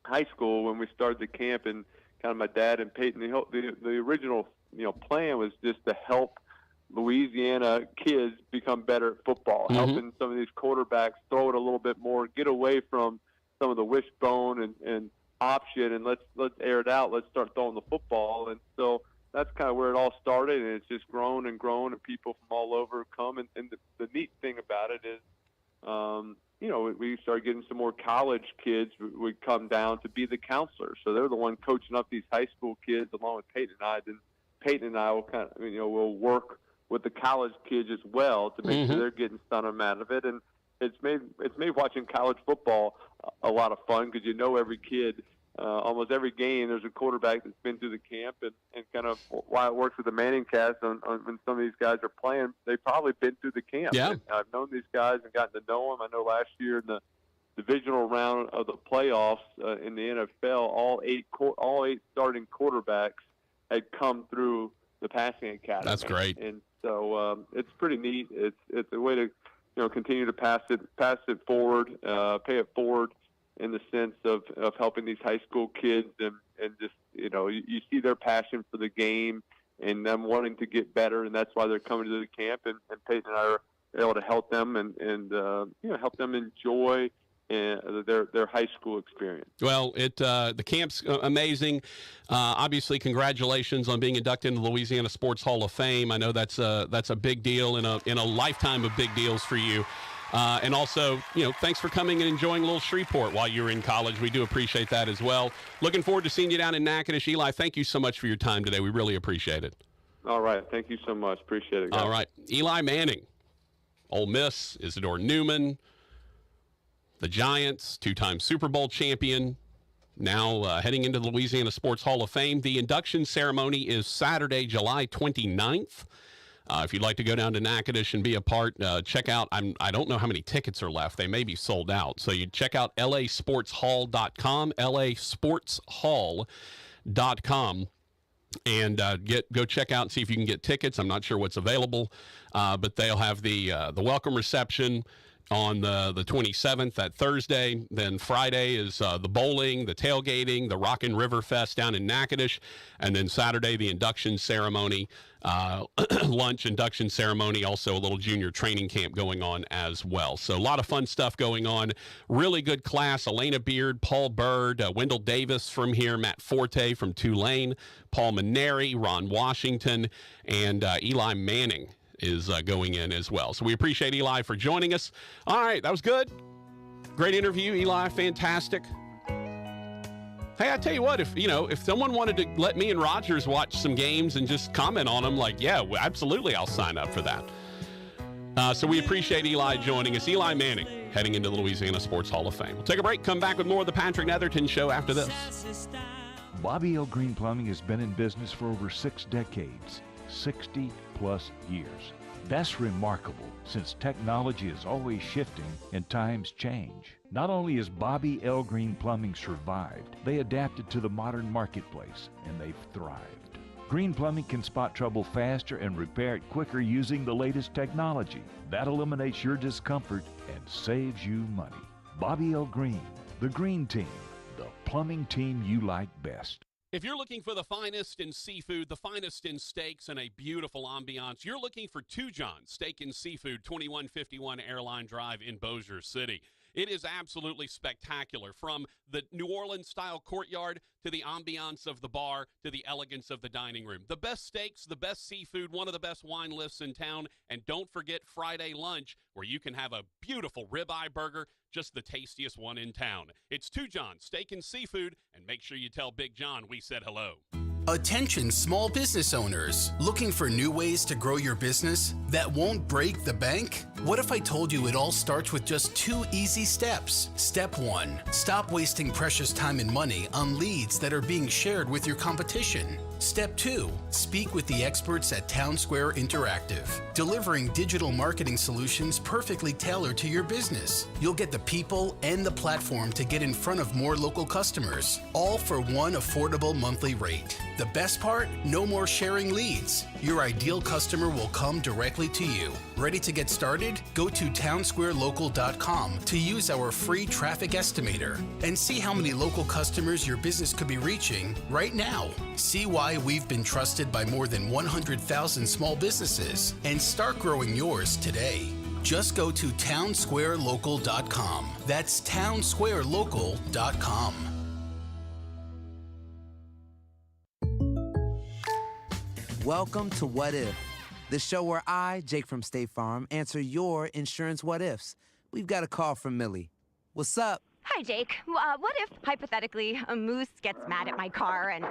high school when we started the camp, and kind of my dad and Peyton, the original plan was just to help Louisiana kids become better at football, helping some of these quarterbacks throw it a little bit more, get away from some of the wishbone and option, and let's air it out. Let's start throwing the football. And so that's kind of where it all started, and it's just grown and grown, and people from all over come. And the neat thing about it is, we started getting some more college kids would come down to be the counselors. So they're the one coaching up these high school kids along with Peyton and I. Then Peyton and I will kind of, we'll work with the college kids as well to make sure they're getting some out of it. And it's made watching college football a lot of fun, because every kid, almost every game, there's a quarterback that's been through the camp, and kind of why it works with the Manning cast on when some of these guys are playing, they've probably been through the camp. Yeah. And I've known these guys and gotten to know them. I know last year in the divisional round of the playoffs in the NFL, all eight starting quarterbacks had come through the passing academy. That's great. And so it's pretty neat. It's a way to continue to pass it forward, pay it forward in the sense of helping these high school kids and just you see their passion for the game and them wanting to get better, and that's why they're coming to the camp. And Peyton and I are able to help them and help them enjoy their high school experience. Well, the camp's amazing. Obviously, congratulations on being inducted into the Louisiana Sports Hall of Fame. I know that's a big deal in a lifetime of big deals for you. And also, thanks for coming and enjoying a little Shreveport while you were in college. We do appreciate that as well. Looking forward to seeing you down in Natchitoches. Eli, thank you so much for your time today. We really appreciate it. All right. Thank you so much. Appreciate it, guys. All right. Eli Manning, Ole Miss, Isidore Newman, the Giants, two-time Super Bowl champion, now heading into the Louisiana Sports Hall of Fame. The induction ceremony is Saturday, July 29th. If you'd like to go down to Natchitoches and be a part, check out, I don't know how many tickets are left. They may be sold out. So you check out lasportshall.com, lasportshall.com, and go check out and see if you can get tickets. I'm not sure what's available, but they'll have the welcome reception on the 27th, that Thursday. Then Friday is the bowling, the tailgating, the Rockin' River Fest down in Natchitoches, and then Saturday the induction ceremony, lunch, induction ceremony, also a little junior training camp going on as well. So a lot of fun stuff going on. Really good class. Elena Beard, Paul Bird, Wendell Davis from here, Matt Forte from Tulane, Paul Maneri, Ron Washington, and Eli Manning is going in as well. So we appreciate Eli for joining us. All right, that was good. Great interview, Eli. Fantastic. Hey, I tell you what, if someone wanted to let me and Rogers watch some games and just comment on them, yeah, absolutely, I'll sign up for that. So we appreciate Eli joining us. Eli Manning heading into the Louisiana Sports Hall of Fame. We'll take a break, come back with more of the Patrick Netherton Show after this. Bobby L. Green Plumbing has been in business for over 6 decades, 60-plus years. That's remarkable, since technology is always shifting and times change. Not only has Bobby L. Green Plumbing survived, they adapted to the modern marketplace, and they've thrived. Green Plumbing can spot trouble faster and repair it quicker using the latest technology. That eliminates your discomfort and saves you money. Bobby L. Green, the Green Team, the plumbing team you like best. If you're looking for the finest in seafood, the finest in steaks, and a beautiful ambiance, you're looking for Two John Steak and Seafood, 2151 Airline Drive in Bossier City. It is absolutely spectacular, from the New Orleans-style courtyard to the ambiance of the bar to the elegance of the dining room. The best steaks, the best seafood, one of the best wine lists in town, and don't forget Friday lunch, where you can have a beautiful ribeye burger, just the tastiest one in town. It's Two John Steak and Seafood, and make sure you tell Big John we said hello. Attention small business owners, looking for new ways to grow your business that won't break the bank? What if I told you it all starts with just 2 easy steps? Step 1, stop wasting precious time and money on leads that are being shared with your competition. Step 2, speak with the experts at Town Square Interactive, delivering digital marketing solutions perfectly tailored to your business. You'll get the people and the platform to get in front of more local customers, all for one affordable monthly rate. The best part? No more sharing leads. Your ideal customer will come directly to you. Ready to get started? Go to townsquarelocal.com to use our free traffic estimator and see how many local customers your business could be reaching right now. See why we've been trusted by more than 100,000 small businesses and start growing yours today. Just go to townsquarelocal.com. That's townsquarelocal.com. Welcome to What If, the show where I, Jake from State Farm, answer your insurance what ifs. We've got a call from Millie. What's up? Hi, Jake. What if, hypothetically, a moose gets mad at my car and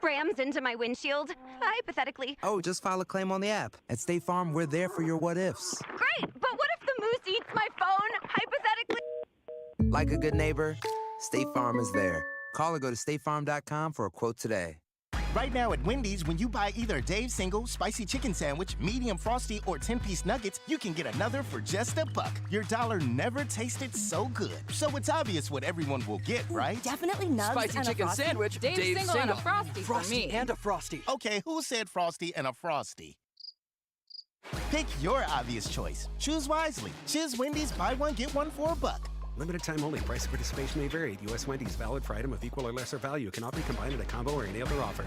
rams into my windshield? Hypothetically. Oh, just file a claim on the app. At State Farm, we're there for your what ifs. Great, but what if the moose eats my phone? Hypothetically. Like a good neighbor, State Farm is there. Call or go to statefarm.com for a quote today. Right now at Wendy's, when you buy either a Dave's Single, Spicy Chicken Sandwich, Medium Frosty, or 10-piece nuggets, you can get another for just $1. Your dollar never tasted so good. So it's obvious what everyone will get, right? Definitely nugs Spicy and chicken a Frosty. sandwich, Dave's Single and a Frosty for Frosty me. and a Frosty. Okay, who said Frosty and a Frosty? Pick your obvious choice. Choose wisely. Choose Wendy's, buy one, get one for $1. Limited time only. Price of participation may vary. U.S. Wendy's, valid for item of equal or lesser value. Cannot be combined in a combo or any other offer.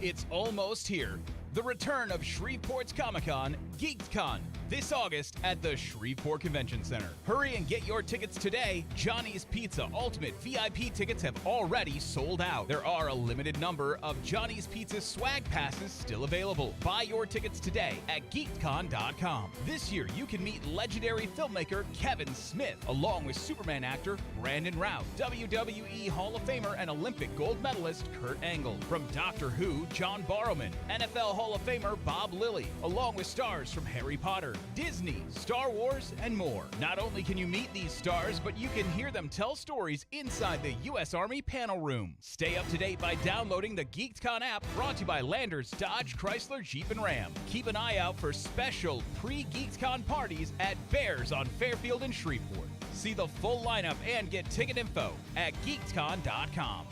It's almost here. The return of Shreveport's Comic-Con, GeekCon, this August at the Shreveport Convention Center. Hurry and get your tickets today. Johnny's Pizza Ultimate VIP tickets have already sold out. There are a limited number of Johnny's Pizza swag passes still available. Buy your tickets today at geekcon.com. This year, you can meet legendary filmmaker Kevin Smith, along with Superman actor Brandon Routh, WWE Hall of Famer and Olympic gold medalist Kurt Angle, from Doctor Who, John Barrowman, NFL Hall of Famer Bob Lilly, along with stars from Harry Potter, Disney, Star Wars, and more. Not only can you meet these stars, but you can hear them tell stories inside the U.S. Army panel room. Stay up to date by downloading the GeekCon app, brought to you by Landers, Dodge, Chrysler, Jeep, and Ram. Keep an eye out for special pre-GeekCon parties at Bears on Fairfield and Shreveport. See the full lineup and get ticket info at geekcon.com.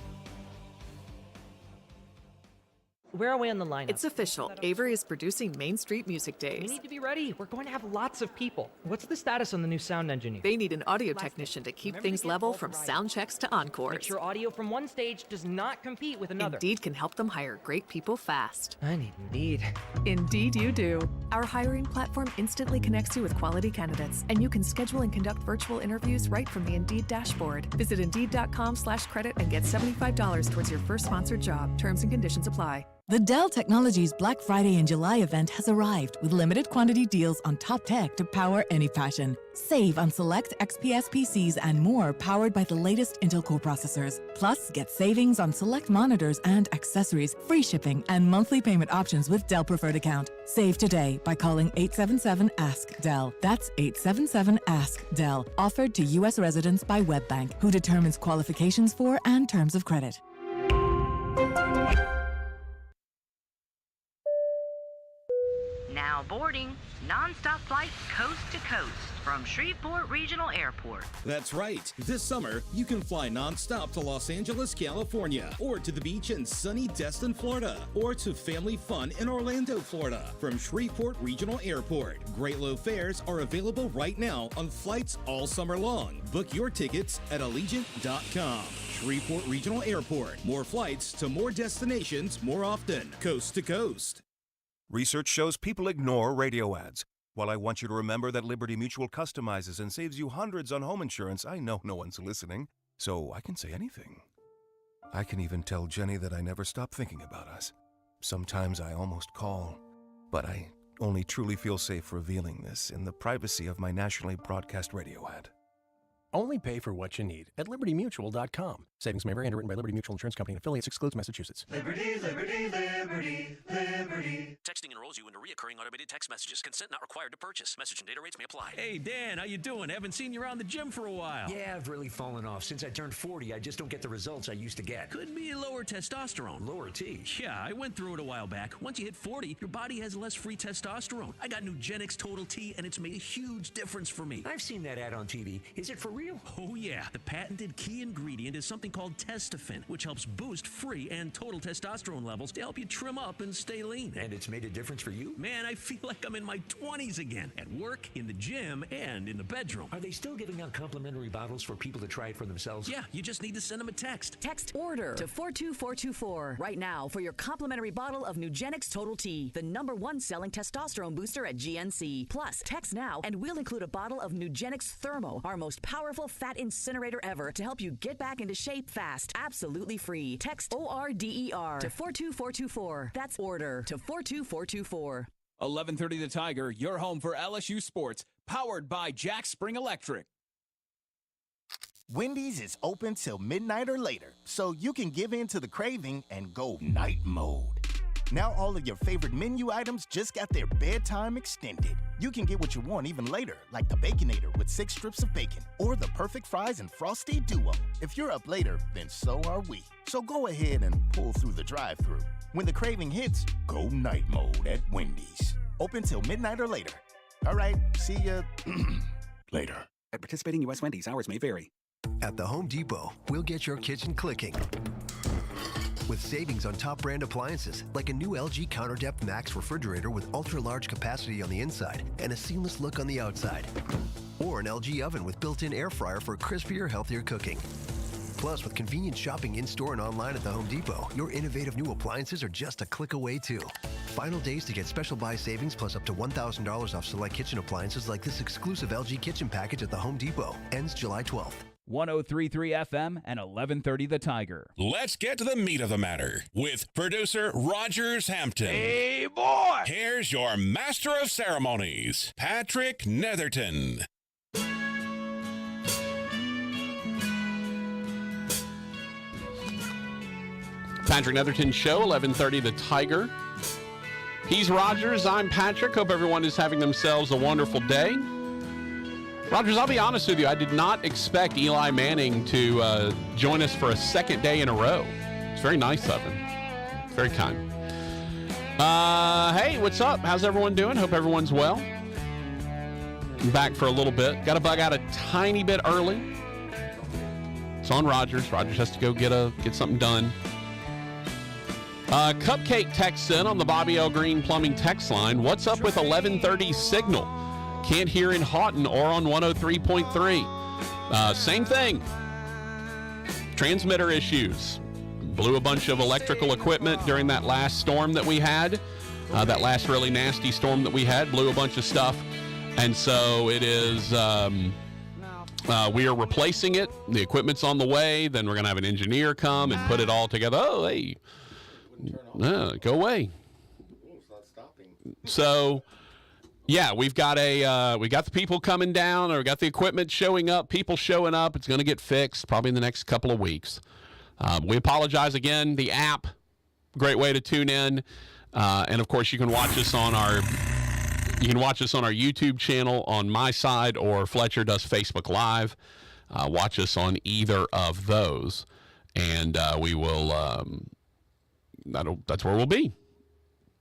Where are we on the lineup? It's official. Avery is producing Main Street Music Days. We need to be ready. We're going to have lots of people. What's the status on the new sound engineer? They need an audio technician to keep things level from sound checks to encores. Make sure audio from one stage does not compete with another. Indeed can help them hire great people fast. I need Indeed. Indeed you do. Our hiring platform instantly connects you with quality candidates, and you can schedule and conduct virtual interviews right from the Indeed dashboard. Visit Indeed.com/credit and get $75 towards your first sponsored job. Terms and conditions apply. The Dell Technologies Black Friday and July event has arrived with limited quantity deals on top tech to power any passion. Save on select XPS PCs and more powered by the latest Intel Core processors. Plus, get savings on select monitors and accessories, free shipping, and monthly payment options with Dell Preferred Account. Save today by calling 877-ASK-DELL. That's 877-ASK-DELL. Offered to U.S. residents by WebBank, who determines qualifications for and terms of credit. Now boarding non-stop flights coast to coast from Shreveport Regional Airport. That's right. This summer, you can fly non-stop to Los Angeles, California, or to the beach in sunny Destin, Florida, or to family fun in Orlando, Florida from Shreveport Regional Airport. Great low fares are available right now on flights all summer long. Book your tickets at Allegiant.com. Shreveport Regional Airport. More flights to more destinations more often, coast to coast. Research shows people ignore radio ads. While I want you to remember that Liberty Mutual customizes and saves you hundreds on home insurance, I know no one's listening, so I can say anything. I can even tell Jenny that I never stop thinking about us. Sometimes I almost call, but I only truly feel safe revealing this in the privacy of my nationally broadcast radio ad. Only pay for what you need at LibertyMutual.com. Savings may vary. Underwritten by Liberty Mutual Insurance Company and affiliates. Excludes Massachusetts. Liberty, liberty, liberty, liberty. Texting enrolls you into recurring automated text messages. Consent not required to purchase. Message and data rates may apply. Hey, Dan, how you doing? Haven't seen you around the gym for a while. Yeah, I've really fallen off. Since I turned 40, I just don't get the results I used to get. Could be lower testosterone. Lower T? Yeah, I went through it a while back. Once you hit 40, your body has less free testosterone. I got Nugenix Total T, and it's made a huge difference for me. I've seen that ad on TV. Is it for real? Oh, yeah. The patented key ingredient is something called Testofen, which helps boost free and total testosterone levels to help you trim up and stay lean. And it's made a difference for you? Man, I feel like I'm in my 20s again, at work, in the gym, and in the bedroom. Are they still giving out complimentary bottles for people to try it for themselves? Yeah, you just need to send them a text. Text ORDER to 42424 right now for your complimentary bottle of Nugenix Total T, the #1 selling testosterone booster at GNC. Plus, text now and we'll include a bottle of Nugenix Thermo, our most powerful fat incinerator ever, to help you get back into shape fast. Absolutely free. Text ORDER to 42424. That's ORDER to 42424. 11:30 The Tiger, your home for LSU sports, powered by Jack Spring Electric. Wendy's is open till midnight or later, so you can give in to the craving and go night mode. Now all of your favorite menu items just got their bedtime extended. You can get what you want even later, like the Baconator with 6 strips of bacon, or the perfect fries and Frosty Duo. If you're up later, then so are we. So go ahead and pull through the drive-thru. When the craving hits, go night mode at Wendy's. Open till midnight or later. All right, see ya later. At participating U.S. Wendy's, hours may vary. At the Home Depot, we'll get your kitchen clicking with savings on top brand appliances like a new LG CounterDepth Max refrigerator with ultra-large capacity on the inside and a seamless look on the outside. Or an LG oven with built-in air fryer for crispier, healthier cooking. Plus, with convenient shopping in-store and online at the Home Depot, your innovative new appliances are just a click away too. Final days to get special buy savings plus up to $1,000 off select kitchen appliances like this exclusive LG kitchen package at the Home Depot. Ends July 12th. 103.3 FM and 1130 The Tiger. Let's get to the meat of the matter with producer Rogers Hampton. Hey, boy! Here's your master of ceremonies, Patrick Netherton. Patrick Netherton Show, 1130 The Tiger. He's Rogers, I'm Patrick. Hope everyone is having themselves a wonderful day. Rogers, I'll be honest with you, I did not expect Eli Manning to join us for a second day in a row. It's very nice of him. Very kind. Hey, what's up? How's everyone doing? Hope everyone's well. I'm back for a little bit. Got to bug out a tiny bit early. It's on Rogers. Rogers has to go get something done. Cupcake texts in on the Bobby L. Green Plumbing text line. What's up with 1130 signal? Can't hear in Houghton or on 103.3. Same thing. Transmitter issues. Blew a bunch of electrical equipment during that last storm that we had. That last really nasty storm that we had. Blew a bunch of stuff. And so it is... we are replacing it. The equipment's on the way. Then we're going to have an engineer come and put it all together. Oh, hey. Go away. So, yeah, we got the people coming down, or we got the equipment showing up, people showing up. It's going to get fixed probably in the next couple of weeks. We apologize again. The app, great way to tune in, and of course you can watch us on our YouTube channel on my side, or Fletcher does Facebook Live. Watch us on either of those, and we will. That's where we'll be.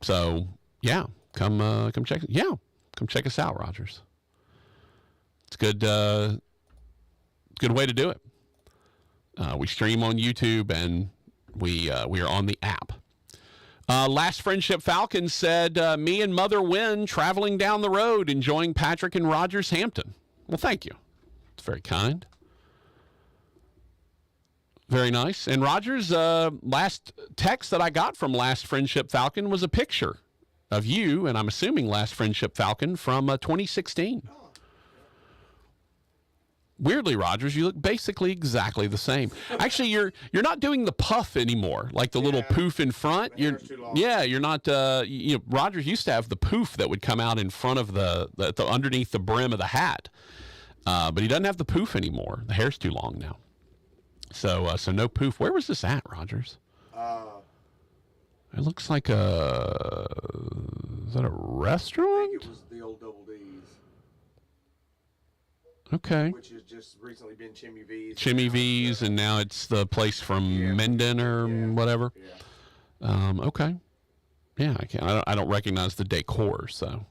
So yeah, come check. Yeah, come check us out, Rogers. It's good. Good way to do it. We stream on YouTube, and we are on the app. Last Friendship Falcon said, me and Mother Wynn traveling down the road, enjoying Patrick and Rogers Hampton. Well, thank you. It's very kind. Very nice. And Rogers, last text that I got from Last Friendship Falcon was a picture of you, and I'm assuming Last Friendship Falcon from 2016. Weirdly, Rogers, you look basically exactly the same. Actually, you're not doing the puff anymore, like the little poof in front. You're not. Rogers used to have the poof that would come out in front of the underneath the brim of the hat, but he doesn't have the poof anymore. The hair's too long now. So no poof. Where was this at, Rogers? It looks like is that a restaurant? I think it was the old Double D's. Okay. Which has just recently been Chimmy V's. Chimmy V's, and now it's the place from Menden or whatever. Yeah. Okay. Yeah, I don't recognize the decor, so.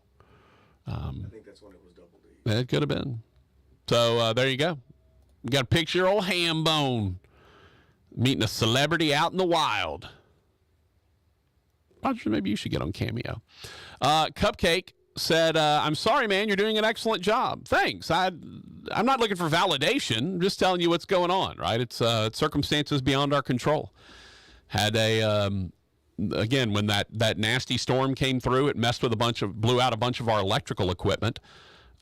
I think that's when it was Double D's. It could have been. So there you go. You got a picture of old Hambone meeting a celebrity out in the wild. Roger, maybe you should get on Cameo. Cupcake said, I'm sorry, man, you're doing an excellent job. Thanks. I'm not looking for validation. I'm just telling you what's going on, right? It's circumstances beyond our control. Had again, when that nasty storm came through, it messed with blew out a bunch of our electrical equipment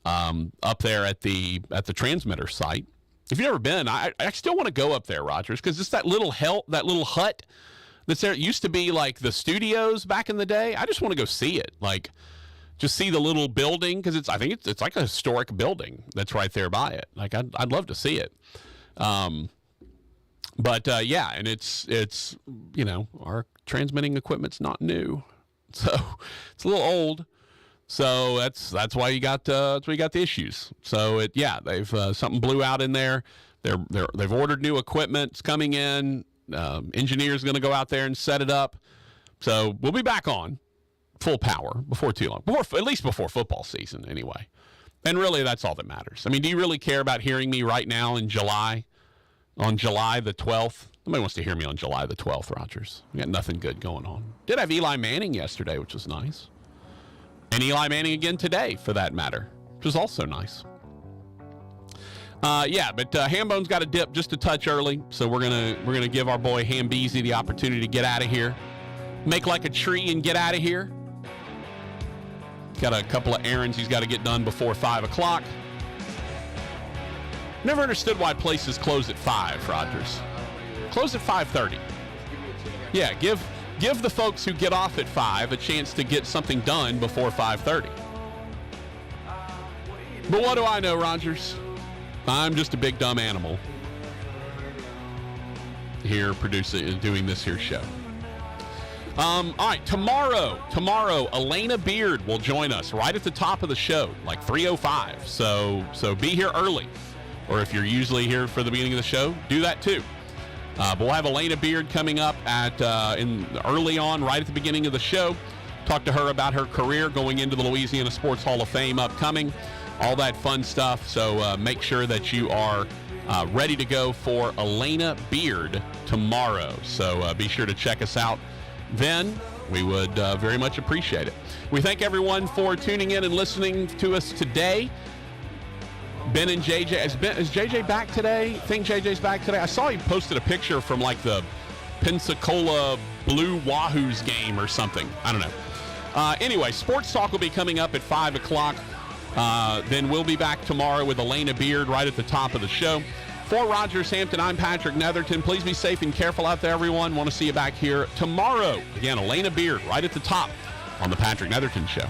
up there at the transmitter site. If you've never been, I still want to go up there, Rogers, because it's that little hut that's there. It used to be like the studios back in the day. I just want to go see it, like just see the little building, because I think it's like a historic building that's right there by it. Like I'd love to see it. But yeah, and it's our transmitting equipment's not new, so it's a little old. So that's why you got the issues. So they've something blew out in there. They've ordered new equipment. It's coming in. Engineer's going to go out there and set it up. So we'll be back on full power before too long. At least before football season, anyway. And really, that's all that matters. I mean, do you really care about hearing me right now in July, on July the 12th? Nobody wants to hear me on July the 12th, Rogers. We got nothing good going on. Did have Eli Manning yesterday, which was nice. And Eli Manning again today, for that matter, which is also nice. But Hambone's got a dip just a touch early, so we're gonna give our boy Hambeezy the opportunity to get out of here, make like a tree and get out of here. Got a couple of errands he's got to get done before 5 o'clock. Never understood why places close at 5, Rogers. Close at 5:30. Yeah, give the folks who get off at 5 a chance to get something done before 5:30. But what do I know, Rogers? I'm just a big dumb animal here doing this here show. All right, tomorrow, Elena Beard will join us right at the top of the show, like 3:05. So be here early, or if you're usually here for the beginning of the show, do that too. But we'll have Elena Beard coming up early on, right at the beginning of the show. Talk to her about her career going into the Louisiana Sports Hall of Fame upcoming, all that fun stuff. So make sure that you are ready to go for Elena Beard tomorrow. So be sure to check us out then. We would very much appreciate it. We thank everyone for tuning in and listening to us today. Ben and JJ, is JJ back today? Think JJ's back today? I saw he posted a picture from like the Pensacola Blue Wahoos game or something. I don't know. Anyway, Sports Talk will be coming up at 5 o'clock. Then we'll be back tomorrow with Elena Beard right at the top of the show. For Rogers Hampton, I'm Patrick Netherton. Please be safe and careful out there, everyone. Want to see you back here tomorrow. Again, Elena Beard right at the top on the Patrick Netherton Show.